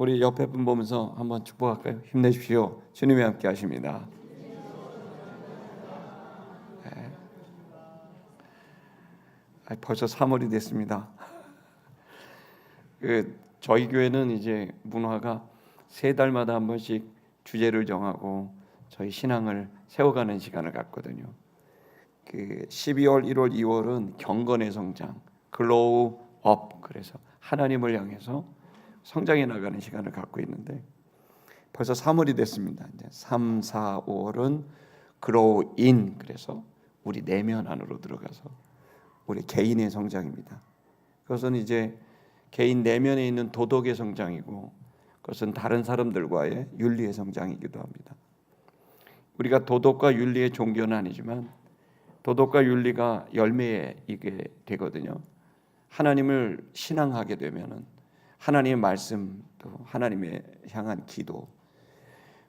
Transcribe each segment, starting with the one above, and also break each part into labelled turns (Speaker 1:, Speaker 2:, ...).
Speaker 1: 우리 옆에 분 보면서 한번 축복할까요? 힘내십시오. 주님이 함께 하십니다. 네. 벌써 3월이 됐습니다. 저희 교회는 이제 문화가 3달마다 한 번씩 주제를 정하고 저희 신앙을 세워가는 시간을 갖거든요. 12월, 1월, 2월은 경건의 성장, 글로우 업, 그래서 하나님을 향해서 성장해 나가는 시간을 갖고 있는데 벌써 3월이 됐습니다. 이제 3, 4, 5월은 글로우 인, 그래서 우리 내면 안으로 들어가서 우리 개인의 성장입니다. 그것은 이제 개인 내면에 있는 도덕의 성장이고 그것은 다른 사람들과의 윤리의 성장이기도 합니다. 우리가 도덕과 윤리의 종교는 아니지만 도덕과 윤리가 열매에 이게 되거든요. 하나님을 신앙하게 되면은 하나님의 말씀, 또 하나님의 향한 기도,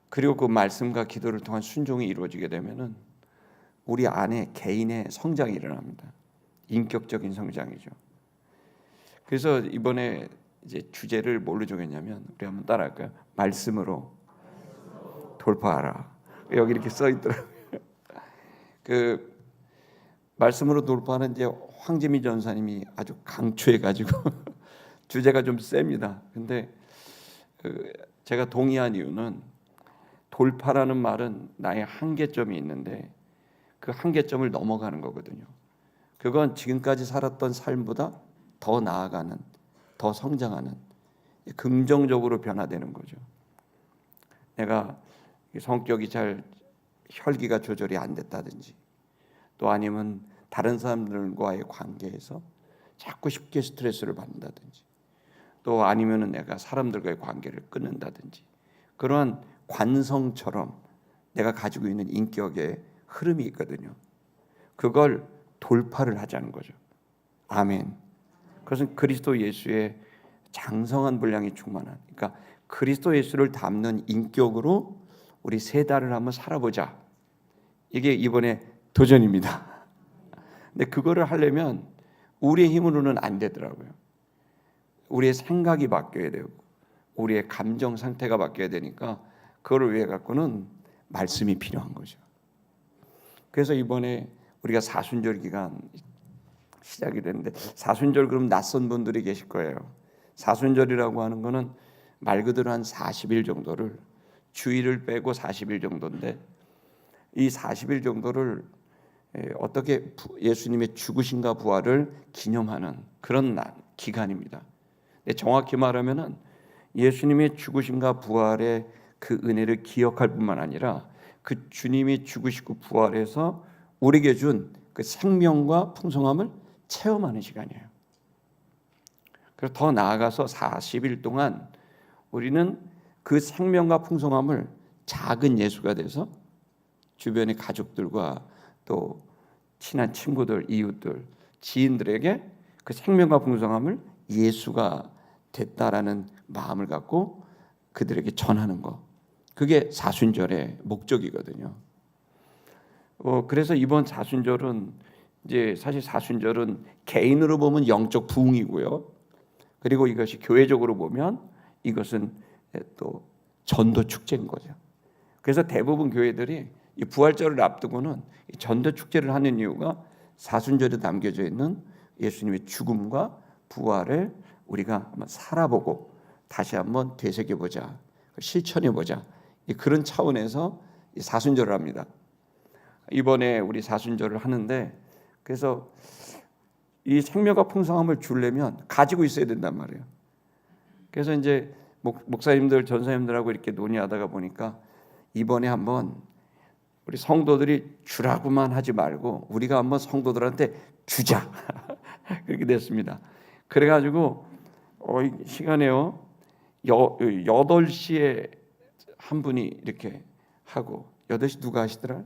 Speaker 1: 그리고 그 말씀과 기도를 통한 순종이 이루어지게 되면은 우리 안에 개인의 성장이 일어납니다. 인격적인 성장이죠. 그래서 이번에 이제 주제를 뭘로 정했냐면 우리 한번 따라할까요? 말씀으로 돌파하라. 여기 이렇게 써 있더라고요. 그 말씀으로 돌파하는 이제 황지미 전사님이 아주 강추해가지고 주제가 좀 셉니다. 근데 제가 동의한 이유는 돌파라는 말은 나의 한계점이 있는데 그 한계점을 넘어가는 거거든요. 그건 지금까지 살았던 삶보다 더 나아가는, 더 성장하는, 긍정적으로 변화되는 거죠. 내가 성격이 잘 혈기가 조절이 안 됐다든지 또 아니면 다른 사람들과의 관계에서 자꾸 쉽게 스트레스를 받는다든지 또 아니면은 내가 사람들과의 관계를 끊는다든지 그러한 관성처럼 내가 가지고 있는 인격의 흐름이 있거든요. 그걸 돌파를 하자는 거죠. 아멘. 그것은 그리스도 예수의 장성한 분량이 충만한, 그러니까 그리스도 예수를 담는 인격으로 우리 3달을 한번 살아보자. 이게 이번에 도전입니다. 근데 그거를 하려면 우리의 힘으로는 안 되더라고요. 우리의 생각이 바뀌어야 되고 우리의 감정 상태가 바뀌어야 되니까 그거를 위해 갖고는 말씀이 필요한 거죠. 그래서 이번에 우리가 사순절 기간 시작이 됐는데 사순절 그럼 낯선 분들이 계실 거예요. 사순절이라고 하는 거는 말 그대로 한 40일 정도를 주일을 빼고 40일 정도인데 이 40일 정도를 어떻게 예수님의 죽으심과 부활을 기념하는 그런 기간입니다. 근데 정확히 말하면은 예수님의 죽으심과 부활의 그 은혜를 기억할 뿐만 아니라 그 주님이 죽으시고 부활해서 우리에게 준 그 생명과 풍성함을 체험하는 시간이에요. 그래서 더 나아가서 40일 동안 우리는 그 생명과 풍성함을 작은 예수가 돼서 주변의 가족들과 또 친한 친구들, 이웃들, 지인들에게 그 생명과 풍성함을 예수가 됐다라는 마음을 갖고 그들에게 전하는 것. 그게 사순절의 목적이거든요. 그래서 이번 사순절은 이제 사실 사순절은 개인으로 보면 영적 부흥이고요. 그리고 이것이 교회적으로 보면 이것은 또 전도 축제인 거죠. 그래서 대부분 교회들이 이 부활절을 앞두고는 이 전도 축제를 하는 이유가 사순절에 담겨져 있는 예수님의 죽음과 부활을 우리가 한번 살아보고 다시 한번 되새겨보자, 실천해보자, 그런 차원에서 이 사순절을 합니다. 이번에 우리 사순절을 하는데 그래서 이 생명과 풍성함을 주려면 가지고 있어야 된단 말이에요. 그래서 이제 목사님들, 전사님들하고 이렇게 논의하다가 보니까 이번에 한번 우리 성도들이 주라고만 하지 말고 우리가 한번 성도들한테 주자. 그렇게 됐습니다. 그래가지고 시간에요 8시에 한 분이 이렇게 하고 8시 누가 하시더라?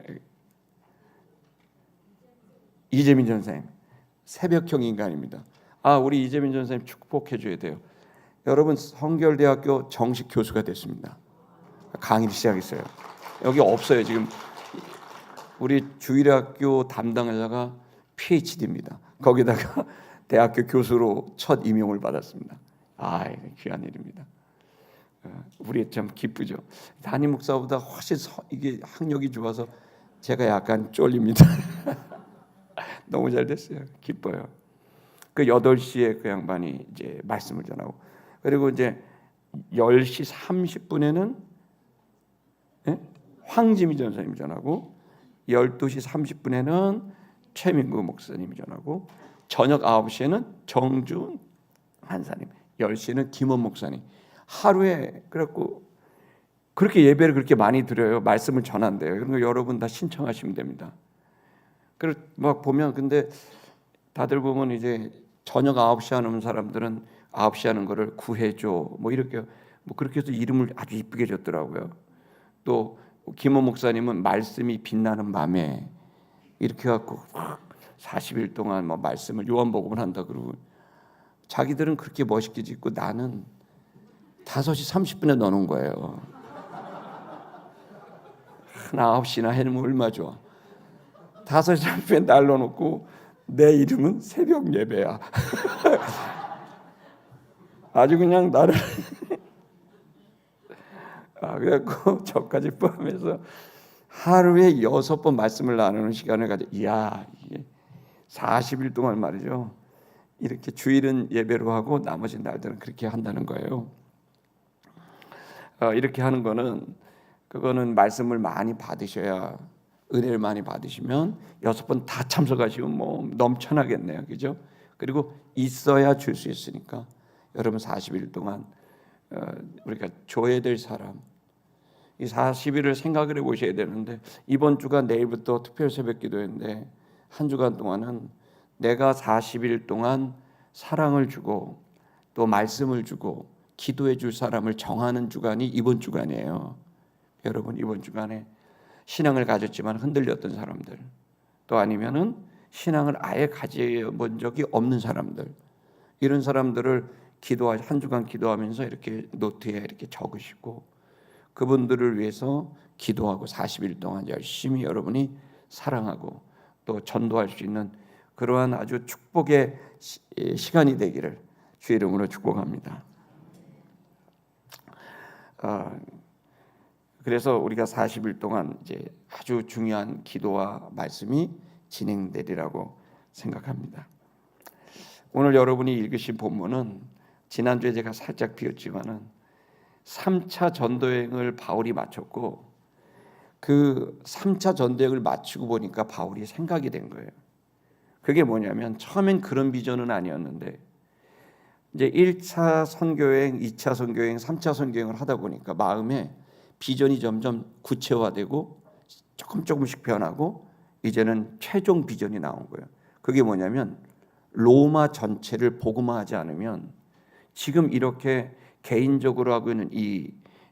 Speaker 1: 이재민 전사님. 새벽형 인간입니다. 우리 이재민 전사님 축복해 줘야 돼요. 여러분 성결대학교 정식 교수가 됐습니다. 강의를 시작했어요. 여기 없어요. 지금 우리 주일학교 담당자가 PhD입니다. 거기다가 대학교 교수로 첫 임용을 받았습니다. 귀한 일입니다. 우리 참 기쁘죠. 담임 목사보다 훨씬 이게 학력이 좋아서 제가 약간 쫄립니다. 너무 잘 됐어요. 기뻐요. 그 8시에 그 양반이 이제 말씀을 전하고, 그리고 이제 10시 30분에는 황지미 전사님이 전하고, 12시 30분에는 최민구 목사님이 전하고, 저녁 9시에는 정준 한사님, 10시에는 김원 목사님. 하루에 그래갖고 그렇게 예배를 그렇게 많이 드려요. 말씀을 전한대요. 그러니까 여러분 다 신청하시면 됩니다. 그리고 막 보면, 근데 다들 보면 이제 저녁 9시 하는 사람들은 9시 하는 거를 구해줘 뭐 이렇게 뭐 그렇게 해서 이름을 아주 이쁘게 줬더라고요. 또 김호 목사님은 말씀이 빛나는 밤에 이렇게 갖고 40일 동안 뭐 말씀을 요한복음을 한다 그러고, 자기들은 그렇게 멋있게 짓고 나는 5시 30분에 넣는 거예요. 9시나 해놓으면 얼마 좋아. 5시 30분에 날 넣어놓고 내 이름은 새벽 예배야. 아주 그냥 나를 그래갖고 저까지 포함해서 하루에 6번 말씀을 나누는 시간을 가져. 이야, 이게 40일 동안 말이죠. 이렇게 주일은 예배로 하고 나머지 날들은 그렇게 한다는 거예요. 이렇게 하는 거는, 그거는 말씀을 많이 받으셔야, 은혜를 많이 받으시면 6번 다 참석하시면 뭐 넘쳐나겠네요. 그죠? 그리고 있어야 줄 수 있으니까 여러분 40일 동안 우리가 줘야 될 사람, 이 40일을 생각을 해보셔야 되는데, 이번 주가 내일부터 특별 새벽 기도인데 한 주간 동안은 내가 40일 동안 사랑을 주고 또 말씀을 주고 기도해 줄 사람을 정하는 주간이 이번 주간이에요. 여러분, 이번 주간에 신앙을 가졌지만 흔들렸던 사람들, 또 아니면은 신앙을 아예 가져본 적이 없는 사람들, 이런 사람들을 한 주간 기도하면서 이렇게 노트에 이렇게 적으시고 그분들을 위해서 기도하고 40일 동안 열심히 여러분이 사랑하고 또 전도할 수 있는 그러한 아주 축복의 시간이 되기를 주 이름으로 축복합니다. 그래서 우리가 40일 동안 이제 아주 중요한 기도와 말씀이 진행되리라고 생각합니다. 오늘 여러분이 읽으신 본문은 지난주에 제가 살짝 비웠지만은 3차 전도여행을 바울이 마쳤고, 그 3차 전도여행을 마치고 보니까 바울이 생각이 된 거예요. 그게 뭐냐면, 처음엔 그런 비전은 아니었는데 이제 1차 선교여행, 2차 선교여행, 3차 선교여행을 하다 보니까 마음에 비전이 점점 구체화되고 조금씩 변하고 이제는 최종 비전이 나온 거예요. 그게 뭐냐면, 로마 전체를 복음화하지 않으면 지금 이렇게 개인적으로 하고 있는 이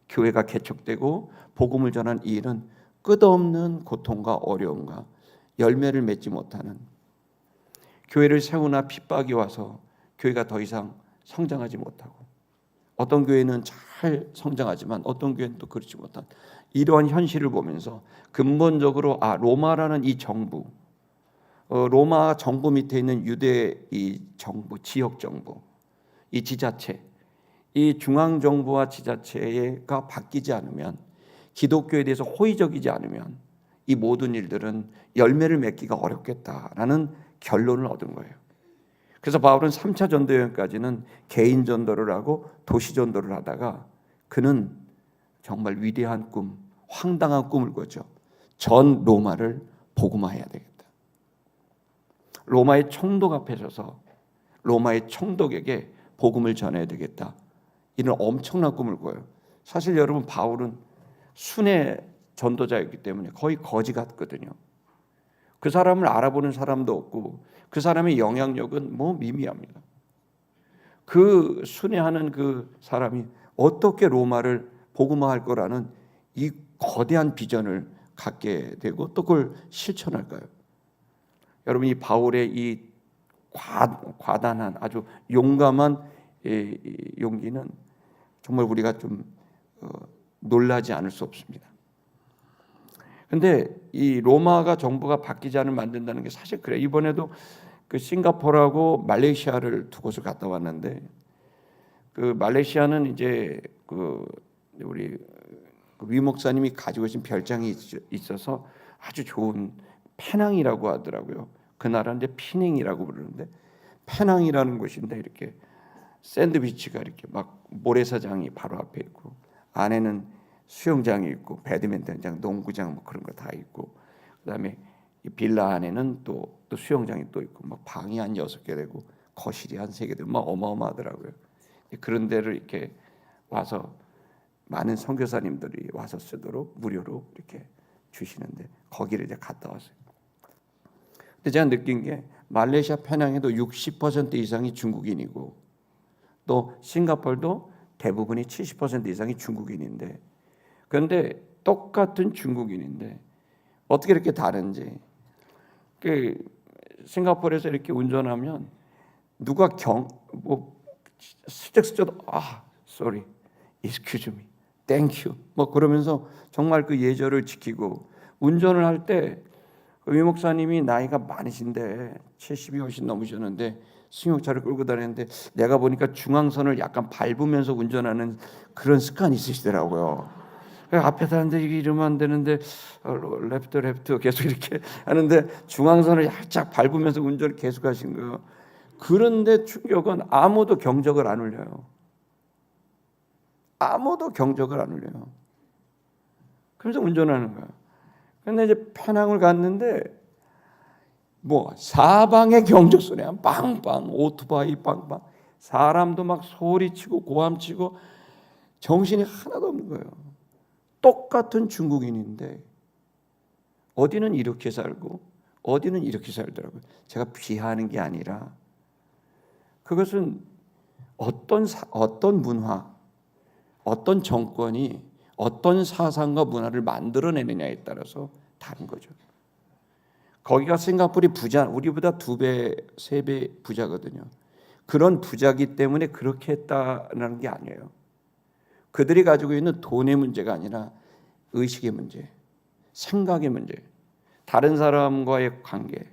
Speaker 1: 교회가 개척되고 복음을 전한 이 일은 끝없는 고통과 어려움과 열매를 맺지 못하는, 교회를 세우나 핍박이 와서 교회가 더 이상 성장하지 못하고, 어떤 교회는 잘 성장하지만 어떤 교회는 또 그렇지 못한 이러한 현실을 보면서 근본적으로 로마라는 이 정부, 로마 정부 밑에 있는 유대 이 정부, 지역 정부, 이 지자체, 이 중앙 정부와 지자체가 바뀌지 않으면, 기독교에 대해서 호의적이지 않으면 이 모든 일들은 열매를 맺기가 어렵겠다라는 결론을 얻은 거예요. 그래서 바울은 3차 전도 여행까지는 개인 전도를 하고 도시 전도를 하다가 그는 정말 위대한 꿈, 황당한 꿈을 꿨죠. 전 로마를 복음화해야 되겠다. 로마의 총독 앞에 서서 로마의 총독에게 복음을 전해야 되겠다. 이런 엄청난 꿈을 꿔요. 사실 여러분, 바울은 순회 전도자였기 때문에 거의 거지 같거든요. 그 사람을 알아보는 사람도 없고 그 사람의 영향력은 뭐 미미합니다. 그 순회하는 그 사람이 어떻게 로마를 복음화할 거라는 이 거대한 비전을 갖게 되고 또 그걸 실천할까요? 여러분, 이 바울의 이 과단한 아주 용감한 용기는 정말 우리가 좀 놀라지 않을 수 없습니다. 근데 이 로마가 정부가 바뀌지 않으면 만든다는 게 사실 그래요. 이번에도 그 싱가포르하고 말레이시아를 두 곳을 갔다 왔는데 그 말레이시아는 이제 그 우리 위 목사님이 가지고 계신 별장이 있어서 아주 좋은 페낭이라고 하더라고요. 그 나라는 이제 피닝이라고 부르는데 페낭이라는 곳인데 이렇게 샌드위치가 이렇게 막 모래사장이 바로 앞에 있고 안에는 수영장이 있고 배드민턴장, 농구장 뭐 그런 거 다 있고 그다음에 이 빌라 안에는 또 수영장이 또 있고 막 방이 한 6개 되고 거실이 한 3개 되고 막 어마어마하더라고요. 그런 데를 이렇게 와서 많은 선교사님들이 와서 쓰도록 무료로 이렇게 주시는데 거기를 이제 갔다 왔어요. 근데 제가 느낀 게 말레이시아 페낭에도 60% 이상이 중국인이고 또 싱가포르도 대부분이 70% 이상이 중국인인데 그런데 똑같은 중국인인데 어떻게 이렇게 다른지 그 싱가포르에서 이렇게 운전하면 누가 슬쩍슬쩍 sorry, excuse me, thank you 뭐 그러면서 정말 그 예절을 지키고 운전을 할 때 위 목사님이 나이가 많으신데 70이 훨씬 넘으셨는데 승용차를 끌고 다니는데 내가 보니까 중앙선을 약간 밟으면서 운전하는 그런 습관이 있으시더라고요. 앞에 사람들이 이러면 안 되는데 레프트 계속 이렇게 하는데 중앙선을 살짝 밟으면서 운전을 계속 하신 거예요. 그런데 충격은 아무도 경적을 안 울려요. 아무도 경적을 안 울려요. 그래서 운전하는 거야. 근데 이제 페낭을 갔는데 뭐 사방에 경적 소리야. 빵빵 오토바이 빵빵 사람도 막 소리치고 고함치고 정신이 하나도 없는 거예요. 똑같은 중국인인데 어디는 이렇게 살고 어디는 이렇게 살더라고요. 제가 비하하는 게 아니라 그것은 어떤 문화, 어떤 정권이 어떤 사상과 문화를 만들어내느냐에 따라서 다른 거죠. 거기가 싱가포르이 부자, 우리보다 2배, 3배 부자거든요. 그런 부자기 때문에 그렇게 했다는 게 아니에요. 그들이 가지고 있는 돈의 문제가 아니라 의식의 문제, 생각의 문제, 다른 사람과의 관계,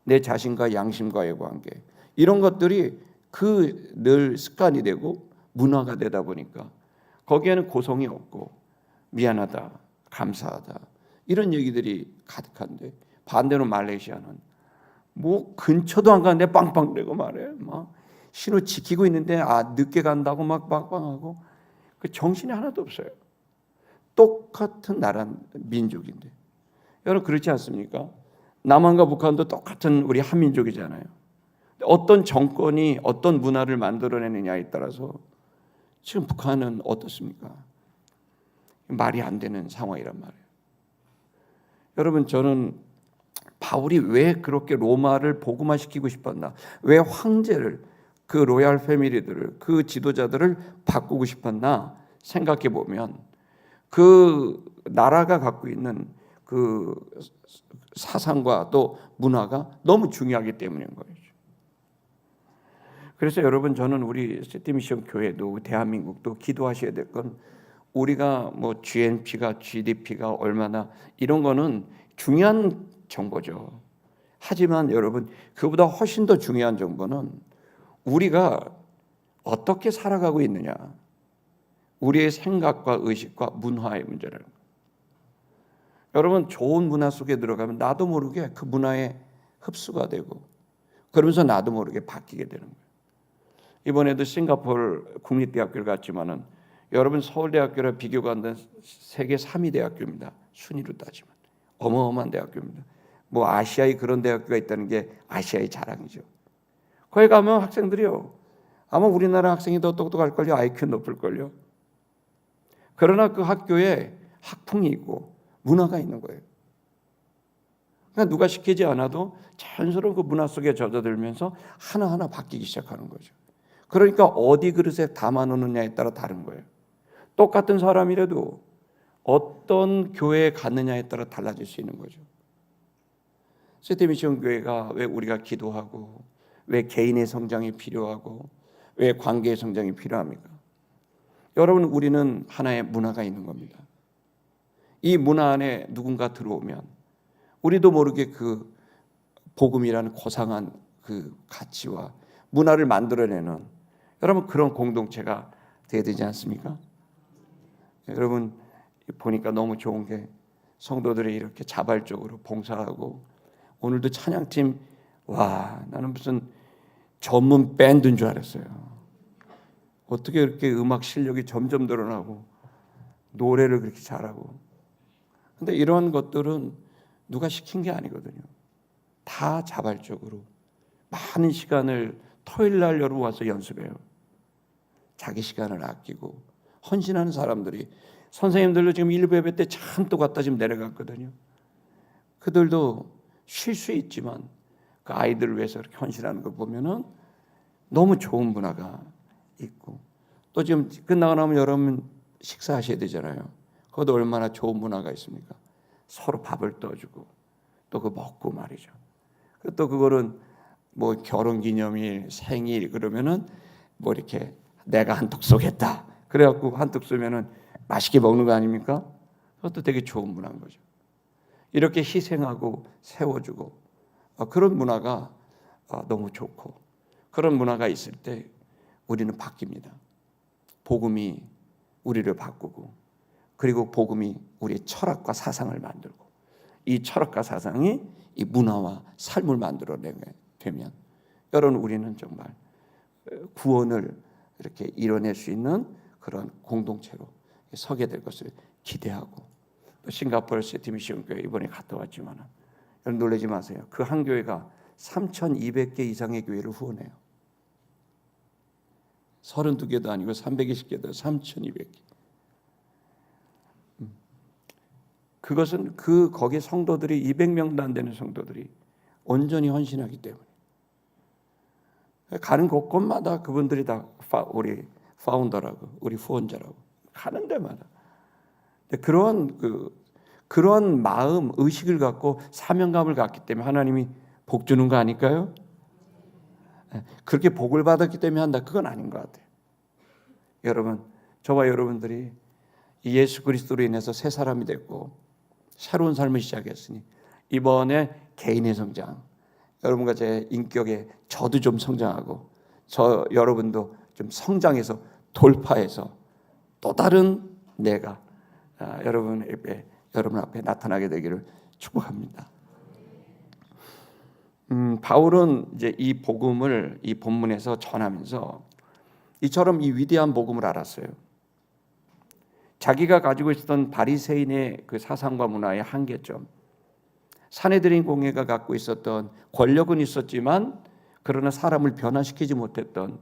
Speaker 1: 내 자신과 양심과의 관계 이런 것들이 늘 습관이 되고 문화가 되다 보니까 거기에는 고성이 없고 미안하다, 감사하다 이런 얘기들이 가득한데 반대로 말레이시아는 뭐 근처도 안 가는데 빵빵대고 말해. 막 신호 지키고 있는데 늦게 간다고 막 빵빵하고 그 정신이 하나도 없어요. 똑같은 나라 민족인데 여러분 그렇지 않습니까? 남한과 북한도 똑같은 우리 한민족이잖아요. 어떤 정권이 어떤 문화를 만들어내느냐에 따라서 지금 북한은 어떻습니까? 말이 안 되는 상황이란 말이에요. 여러분 저는 바울이 왜 그렇게 로마를 복음화시키고 싶었나? 왜 황제를 그 로얄 패밀리들을 그 지도자들을 바꾸고 싶었나 생각해 보면 그 나라가 갖고 있는 그 사상과 또 문화가 너무 중요하기 때문인 거예요. 그래서 여러분 저는 우리 시티미션 교회도 대한민국도 기도하셔야 될 건 우리가 뭐 GNP가 GDP가 얼마나 이런 거는 중요한 정보죠. 하지만 여러분 그보다 훨씬 더 중요한 정보는 우리가 어떻게 살아가고 있느냐. 우리의 생각과 의식과 문화의 문제라는 거예요. 여러분 좋은 문화 속에 들어가면 나도 모르게 그 문화에 흡수가 되고 그러면서 나도 모르게 바뀌게 되는 거예요. 이번에도 싱가포르 국립대학교를 갔지만은 여러분 서울대학교랑 비교가 안 되는 세계 3위 대학교입니다. 순위로 따지면 어마어마한 대학교입니다. 뭐 아시아에 그런 대학교가 있다는 게 아시아의 자랑이죠. 거기 가면 학생들이요. 아마 우리나라 학생이 더 똑똑할걸요. IQ 높을걸요. 그러나 그 학교에 학풍이 있고 문화가 있는 거예요. 그러니까 누가 시키지 않아도 자연스러운 그 문화 속에 젖어들면서 하나하나 바뀌기 시작하는 거죠. 그러니까 어디 그릇에 담아놓느냐에 따라 다른 거예요. 똑같은 사람이라도 어떤 교회에 갔느냐에 따라 달라질 수 있는 거죠. 시티미션 교회가 왜 우리가 기도하고 왜 개인의 성장이 필요하고 왜 관계의 성장이 필요합니까? 여러분 우리는 하나의 문화가 있는 겁니다. 이 문화 안에 누군가 들어오면 우리도 모르게 그 복음이라는 고상한 그 가치와 문화를 만들어내는 여러분 그런 공동체가 돼야 되지 않습니까? 여러분 보니까 너무 좋은 게 성도들이 이렇게 자발적으로 봉사하고 오늘도 찬양팀 와 나는 무슨 전문 밴드인 줄 알았어요. 어떻게 이렇게 음악 실력이 점점 늘어나고 노래를 그렇게 잘하고 근데 이런 것들은 누가 시킨 게 아니거든요. 다 자발적으로 많은 시간을 토요일 날 여러분 와서 연습해요. 자기 시간을 아끼고 헌신하는 사람들이 선생님들도 지금 일부 예배 때 잔뜩 왔다 지금 내려갔거든요. 그들도 쉴 수 있지만 그 아이들을 위해서 이렇게 헌신하는 걸 보면은 너무 좋은 문화가 있고 또 지금 끝나고 나면 여러분 식사하셔야 되잖아요. 그것도 얼마나 좋은 문화가 있습니까? 서로 밥을 떠주고 또 그 먹고 말이죠. 또 그거는 뭐 결혼기념일, 생일 그러면은 뭐 이렇게 내가 한턱 쏘겠다. 그래갖고 한턱 쏘면은 맛있게 먹는 거 아닙니까? 그것도 되게 좋은 문화인 거죠. 이렇게 희생하고 세워주고 그런 문화가 너무 좋고 그런 문화가 있을 때 우리는 바뀝니다. 복음이 우리를 바꾸고 그리고 복음이 우리의 철학과 사상을 만들고 이 철학과 사상이 이 문화와 삶을 만들어내게 되면 여러분 우리는 정말 구원을 이렇게 이뤄낼 수 있는 그런 공동체로 서게 될 것을 기대하고 또 싱가포르 시티 미션 교회 이번에 갔다 왔지만 여러분 놀라지 마세요. 그 한 교회가 3,200개 이상의 교회를 후원해요. 32개도 아니고 320개도 3,200개. 그것은 거기 성도들이 200명도 안 되는 성도들이 온전히 헌신하기 때문에 가는 곳곳마다 그분들이 다 우리 파운더라고 우리 후원자라고 가는 데마다 그런 마음 의식을 갖고 사명감을 갖기 때문에 하나님이 복 주는 거 아닐까요? 그렇게 복을 받았기 때문에 한다 그건 아닌 것 같아요. 여러분 저와 여러분들이 예수 그리스도로 인해서 새 사람이 됐고 새로운 삶을 시작했으니 이번에 개인의 성장 여러분과 제 인격에 저도 좀 성장하고 여러분도 좀 성장해서 돌파해서 또 다른 내가 여러분 앞에 나타나게 되기를 축복합니다. 바울은 이제 이 복음을 이 본문에서 전하면서 이처럼 이 위대한 복음을 알았어요. 자기가 가지고 있었던 바리새인의 그 사상과 문화의 한계점, 산헤드린 공회가 갖고 있었던 권력은 있었지만 그러나 사람을 변화시키지 못했던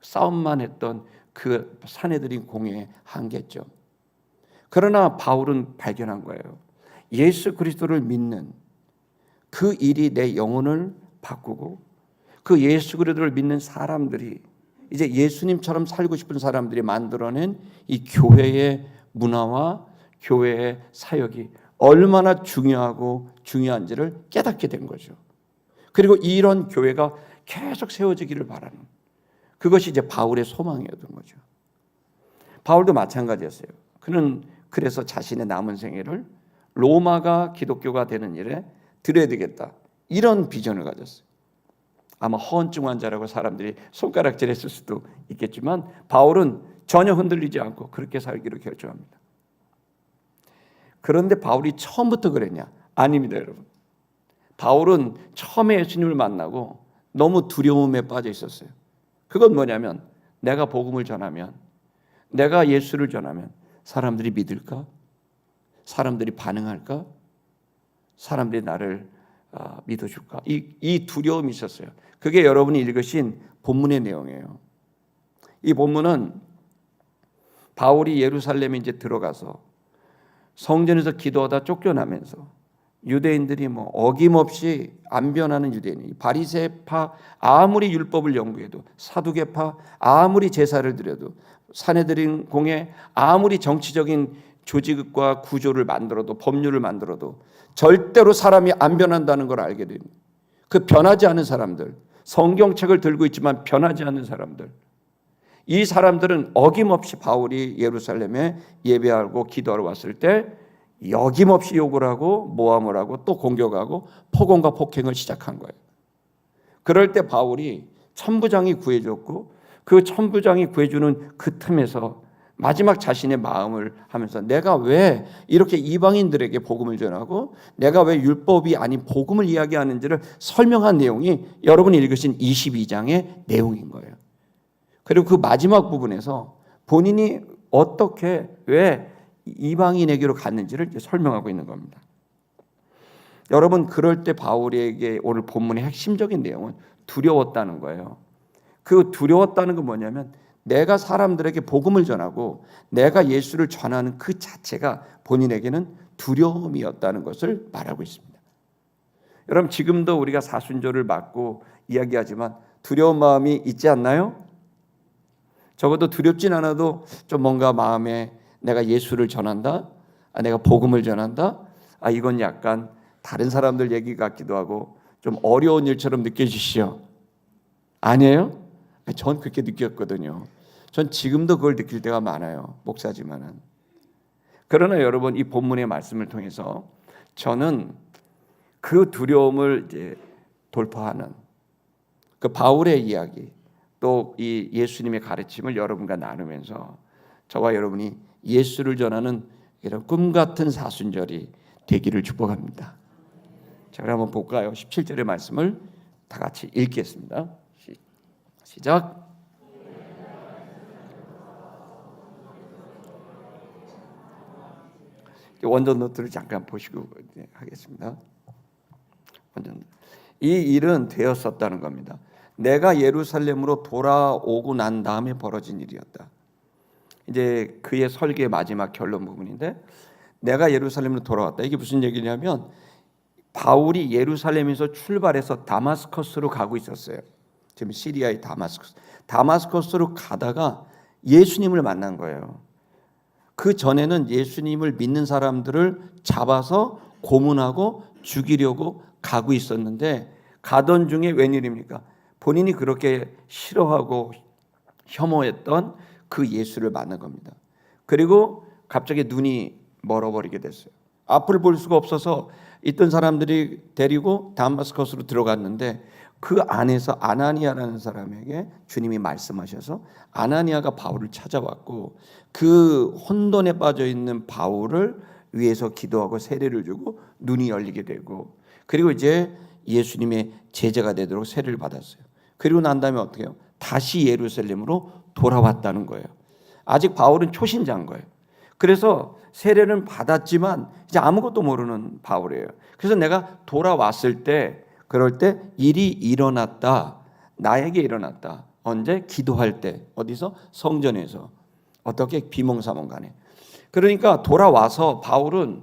Speaker 1: 싸움만 했던 그 산헤드린 공회의 한계점. 그러나 바울은 발견한 거예요. 예수 그리스도를 믿는 그 일이 내 영혼을 바꾸고 그 예수 그리스도를 믿는 사람들이 이제 예수님처럼 살고 싶은 사람들이 만들어낸 이 교회의 문화와 교회의 사역이 얼마나 중요하고 중요한지를 깨닫게 된 거죠. 그리고 이런 교회가 계속 세워지기를 바라는 그것이 이제 바울의 소망이었던 거죠. 바울도 마찬가지였어요. 그는 그래서 자신의 남은 생애를 로마가 기독교가 되는 일에 드려야 되겠다. 이런 비전을 가졌어요. 아마 허언증 환자라고 사람들이 손가락질했을 수도 있겠지만 바울은 전혀 흔들리지 않고 그렇게 살기로 결정합니다. 그런데 바울이 처음부터 그랬냐? 아닙니다, 여러분. 바울은 처음에 예수님을 만나고 너무 두려움에 빠져 있었어요. 그건 뭐냐면 내가 복음을 전하면 내가 예수를 전하면 사람들이 믿을까? 사람들이 반응할까? 사람들이 나를 믿어줄까? 이 두려움이 있었어요. 그게 여러분이 읽으신 본문의 내용이에요. 이 본문은 바울이 예루살렘에 이제 들어가서 성전에서 기도하다 쫓겨나면서 유대인들이 뭐 어김없이 안 변하는 유대인, 바리새파 아무리 율법을 연구해도 사두개파 아무리 제사를 드려도 산헤드린 공회 아무리 정치적인 조직과 구조를 만들어도 법률을 만들어도 절대로 사람이 안 변한다는 걸 알게 됩니다. 그 변하지 않은 사람들, 성경책을 들고 있지만 변하지 않는 사람들, 이 사람들은 어김없이 바울이 예루살렘에 예배하고 기도하러 왔을 때 여김없이 욕을 하고 모함을 하고 또 공격하고 폭언과 폭행을 시작한 거예요. 그럴 때 바울이 천부장이 구해줬고 그 천부장이 구해주는 그 틈에서 마지막 자신의 마음을 하면서 내가 왜 이렇게 이방인들에게 복음을 전하고 내가 왜 율법이 아닌 복음을 이야기하는지를 설명한 내용이 여러분이 읽으신 22장의 내용인 거예요. 그리고 그 마지막 부분에서 본인이 어떻게 왜 이방인에게로 갔는지를 설명하고 있는 겁니다. 여러분, 그럴 때 바울에게 오늘 본문의 핵심적인 내용은 두려웠다는 거예요. 그 두려웠다는 건 뭐냐면 내가 사람들에게 복음을 전하고 내가 예수를 전하는 그 자체가 본인에게는 두려움이었다는 것을 말하고 있습니다. 여러분, 지금도 우리가 사순절을 맞고 이야기하지만 두려운 마음이 있지 않나요? 적어도 두렵진 않아도 좀 뭔가 마음에 내가 예수를 전한다, 내가 복음을 전한다, 이건 약간 다른 사람들 얘기 같기도 하고 좀 어려운 일처럼 느껴지시죠? 아니에요? 전 그렇게 느꼈거든요. 전 지금도 그걸 느낄 때가 많아요. 목사지만은. 그러나 여러분, 이 본문의 말씀을 통해서 저는 그 두려움을 이제 돌파하는 그 바울의 이야기, 또 이 예수님의 가르침을 여러분과 나누면서 저와 여러분이 예수를 전하는 이런 꿈 같은 사순절이 되기를 축복합니다. 자, 그럼 한번 볼까요? 17절의 말씀을 다 같이 읽겠습니다. 시작. 원전 노트를 잠깐 보시고 하겠습니다. 원전. 이 일은 되었었다는 겁니다. 내가 예루살렘으로 돌아오고 난 다음에 벌어진 일이었다. 이제 그의 설계의 마지막 결론 부분인데, 내가 예루살렘으로 돌아왔다. 이게 무슨 얘기냐면 바울이 예루살렘에서 출발해서 다마스커스로 가고 있었어요. 지금 시리아의 다마스커스로 가다가 예수님을 만난 거예요. 그 전에는 예수님을 믿는 사람들을 잡아서 고문하고 죽이려고 가고 있었는데, 가던 중에 웬일입니까? 본인이 그렇게 싫어하고 혐오했던 그 예수를 만난 겁니다. 그리고 갑자기 눈이 멀어버리게 됐어요. 앞을 볼 수가 없어서 있던 사람들이 데리고 다마스커스로 들어갔는데, 그 안에서 아나니아라는 사람에게 주님이 말씀하셔서 아나니아가 바울을 찾아왔고 그 혼돈에 빠져 있는 바울을 위해서 기도하고 세례를 주고 눈이 열리게 되고, 그리고 이제 예수님의 제자가 되도록 세례를 받았어요. 그리고 난 다음에 어떻게 해요? 다시 예루살렘으로 돌아왔다는 거예요. 아직 바울은 초신자인 거예요. 그래서 세례는 받았지만 이제 아무것도 모르는 바울이에요. 그래서 내가 돌아왔을 때, 그럴 때 일이 일어났다. 나에게 일어났다. 언제? 기도할 때. 어디서? 성전에서. 어떻게? 비몽사몽간에. 그러니까 돌아와서 바울은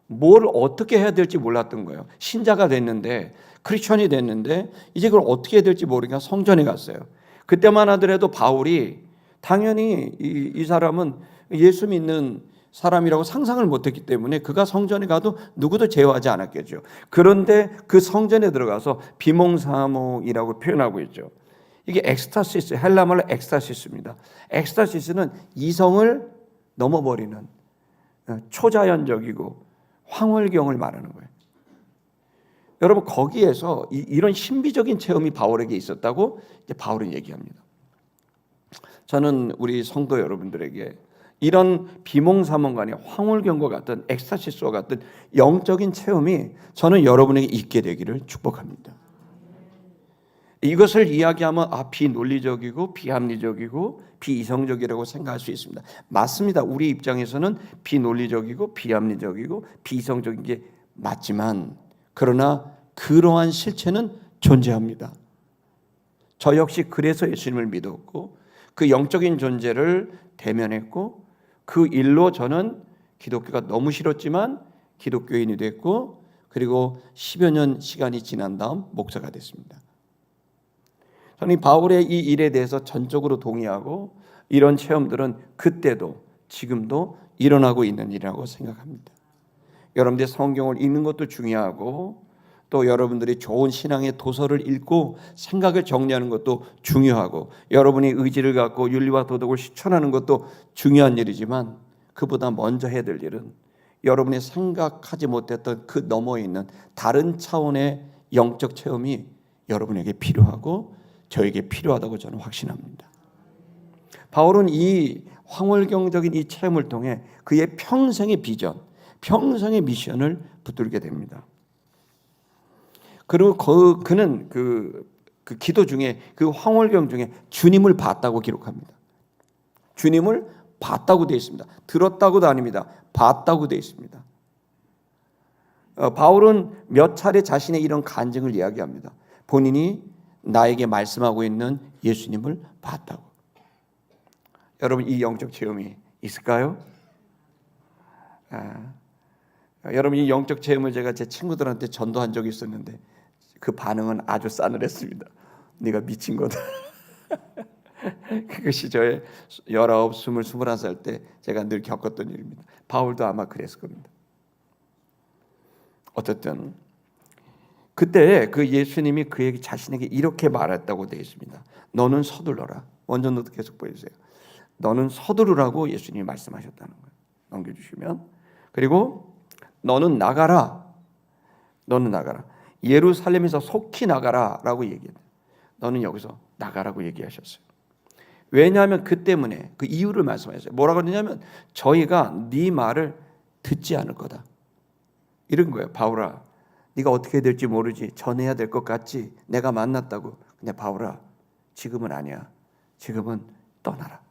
Speaker 1: 뭘 어떻게 해야 될지 몰랐던 거예요. 신자가 됐는데, 크리스천이 됐는데 이제 그걸 어떻게 해야 될지 모르니까 성전에 갔어요. 그때만 하더라도 바울이 당연히 이 사람은 예수 믿는 사람이라고 상상을 못했기 때문에 그가 성전에 가도 누구도 제어하지 않았겠죠. 그런데 그 성전에 들어가서 비몽사몽이라고 표현하고 있죠. 이게 엑스타시스, 헬라말로 엑스타시스입니다. 엑스타시스는 이성을 넘어버리는 초자연적이고 황홀경을 말하는 거예요. 여러분, 거기에서 이런 신비적인 체험이 바울에게 있었다고 이제 바울은 얘기합니다. 저는 우리 성도 여러분들에게 이런 비몽사몽간의 황홀경과 같은 엑스타시스와 같은 영적인 체험이 저는 여러분에게 있게 되기를 축복합니다. 이것을 이야기하면 비논리적이고 비합리적이고 비이성적이라고 생각할 수 있습니다. 맞습니다. 우리 입장에서는 비논리적이고 비합리적이고 비이성적인 게 맞지만, 그러나 그러한 실체는 존재합니다. 저 역시 그래서 예수님을 믿었고 그 영적인 존재를 대면했고 그 일로 저는 기독교가 너무 싫었지만 기독교인이 됐고, 그리고 10여 년 시간이 지난 다음 목사가 됐습니다. 저는 바울의 이 일에 대해서 전적으로 동의하고 이런 체험들은 그때도 지금도 일어나고 있는 일이라고 생각합니다. 여러분들이 성경을 읽는 것도 중요하고 또 여러분들이 좋은 신앙의 도서를 읽고 생각을 정리하는 것도 중요하고 여러분이 의지를 갖고 윤리와 도덕을 실천하는 것도 중요한 일이지만, 그보다 먼저 해야 될 일은 여러분이 생각하지 못했던 그 너머에 있는 다른 차원의 영적 체험이 여러분에게 필요하고 저에게 필요하다고 저는 확신합니다. 바울은 이 황홀경적인 이 체험을 통해 그의 평생의 비전, 평생의 미션을 붙들게 됩니다. 그리고 그는 그 기도 중에, 그 황홀경 중에 주님을 봤다고 기록합니다. 주님을 봤다고 되어 있습니다. 들었다고도 아닙니다. 봤다고 되어 있습니다. 바울은 몇 차례 자신의 이런 간증을 이야기합니다. 본인이 나에게 말씀하고 있는 예수님을 봤다고. 여러분, 이 영적 체험이 있을까요? 여러분, 이 영적 체험을 제가 제 친구들한테 전도한 적이 있었는데 그 반응은 아주 싸늘했습니다. 네가 미친 거다. 그것이 저의 19, 20, 21살 때 제가 늘 겪었던 일입니다. 바울도 아마 그랬을 겁니다. 어쨌든 그때 그 예수님이 그에게 자신에게 이렇게 말했다고 되어 있습니다. 너는 서둘러라. 원전도 계속 보여주세요. 너는 서두르라고 예수님이 말씀하셨다는 거예요. 넘겨주시면. 그리고 너는 나가라. 너는 나가라. 예루살렘에서 속히 나가라라고 얘기해요. 너는 여기서 나가라고 얘기하셨어요. 왜냐하면 그 때문에 그 이유를 말씀하셨어요. 뭐라고 그러냐면 저희가 네 말을 듣지 않을 거다. 이런 거예요. 바울아, 네가 어떻게 될지 모르지. 전해야 될 것 같지. 내가 만났다고. 근데 바울아, 지금은 아니야. 지금은 떠나라.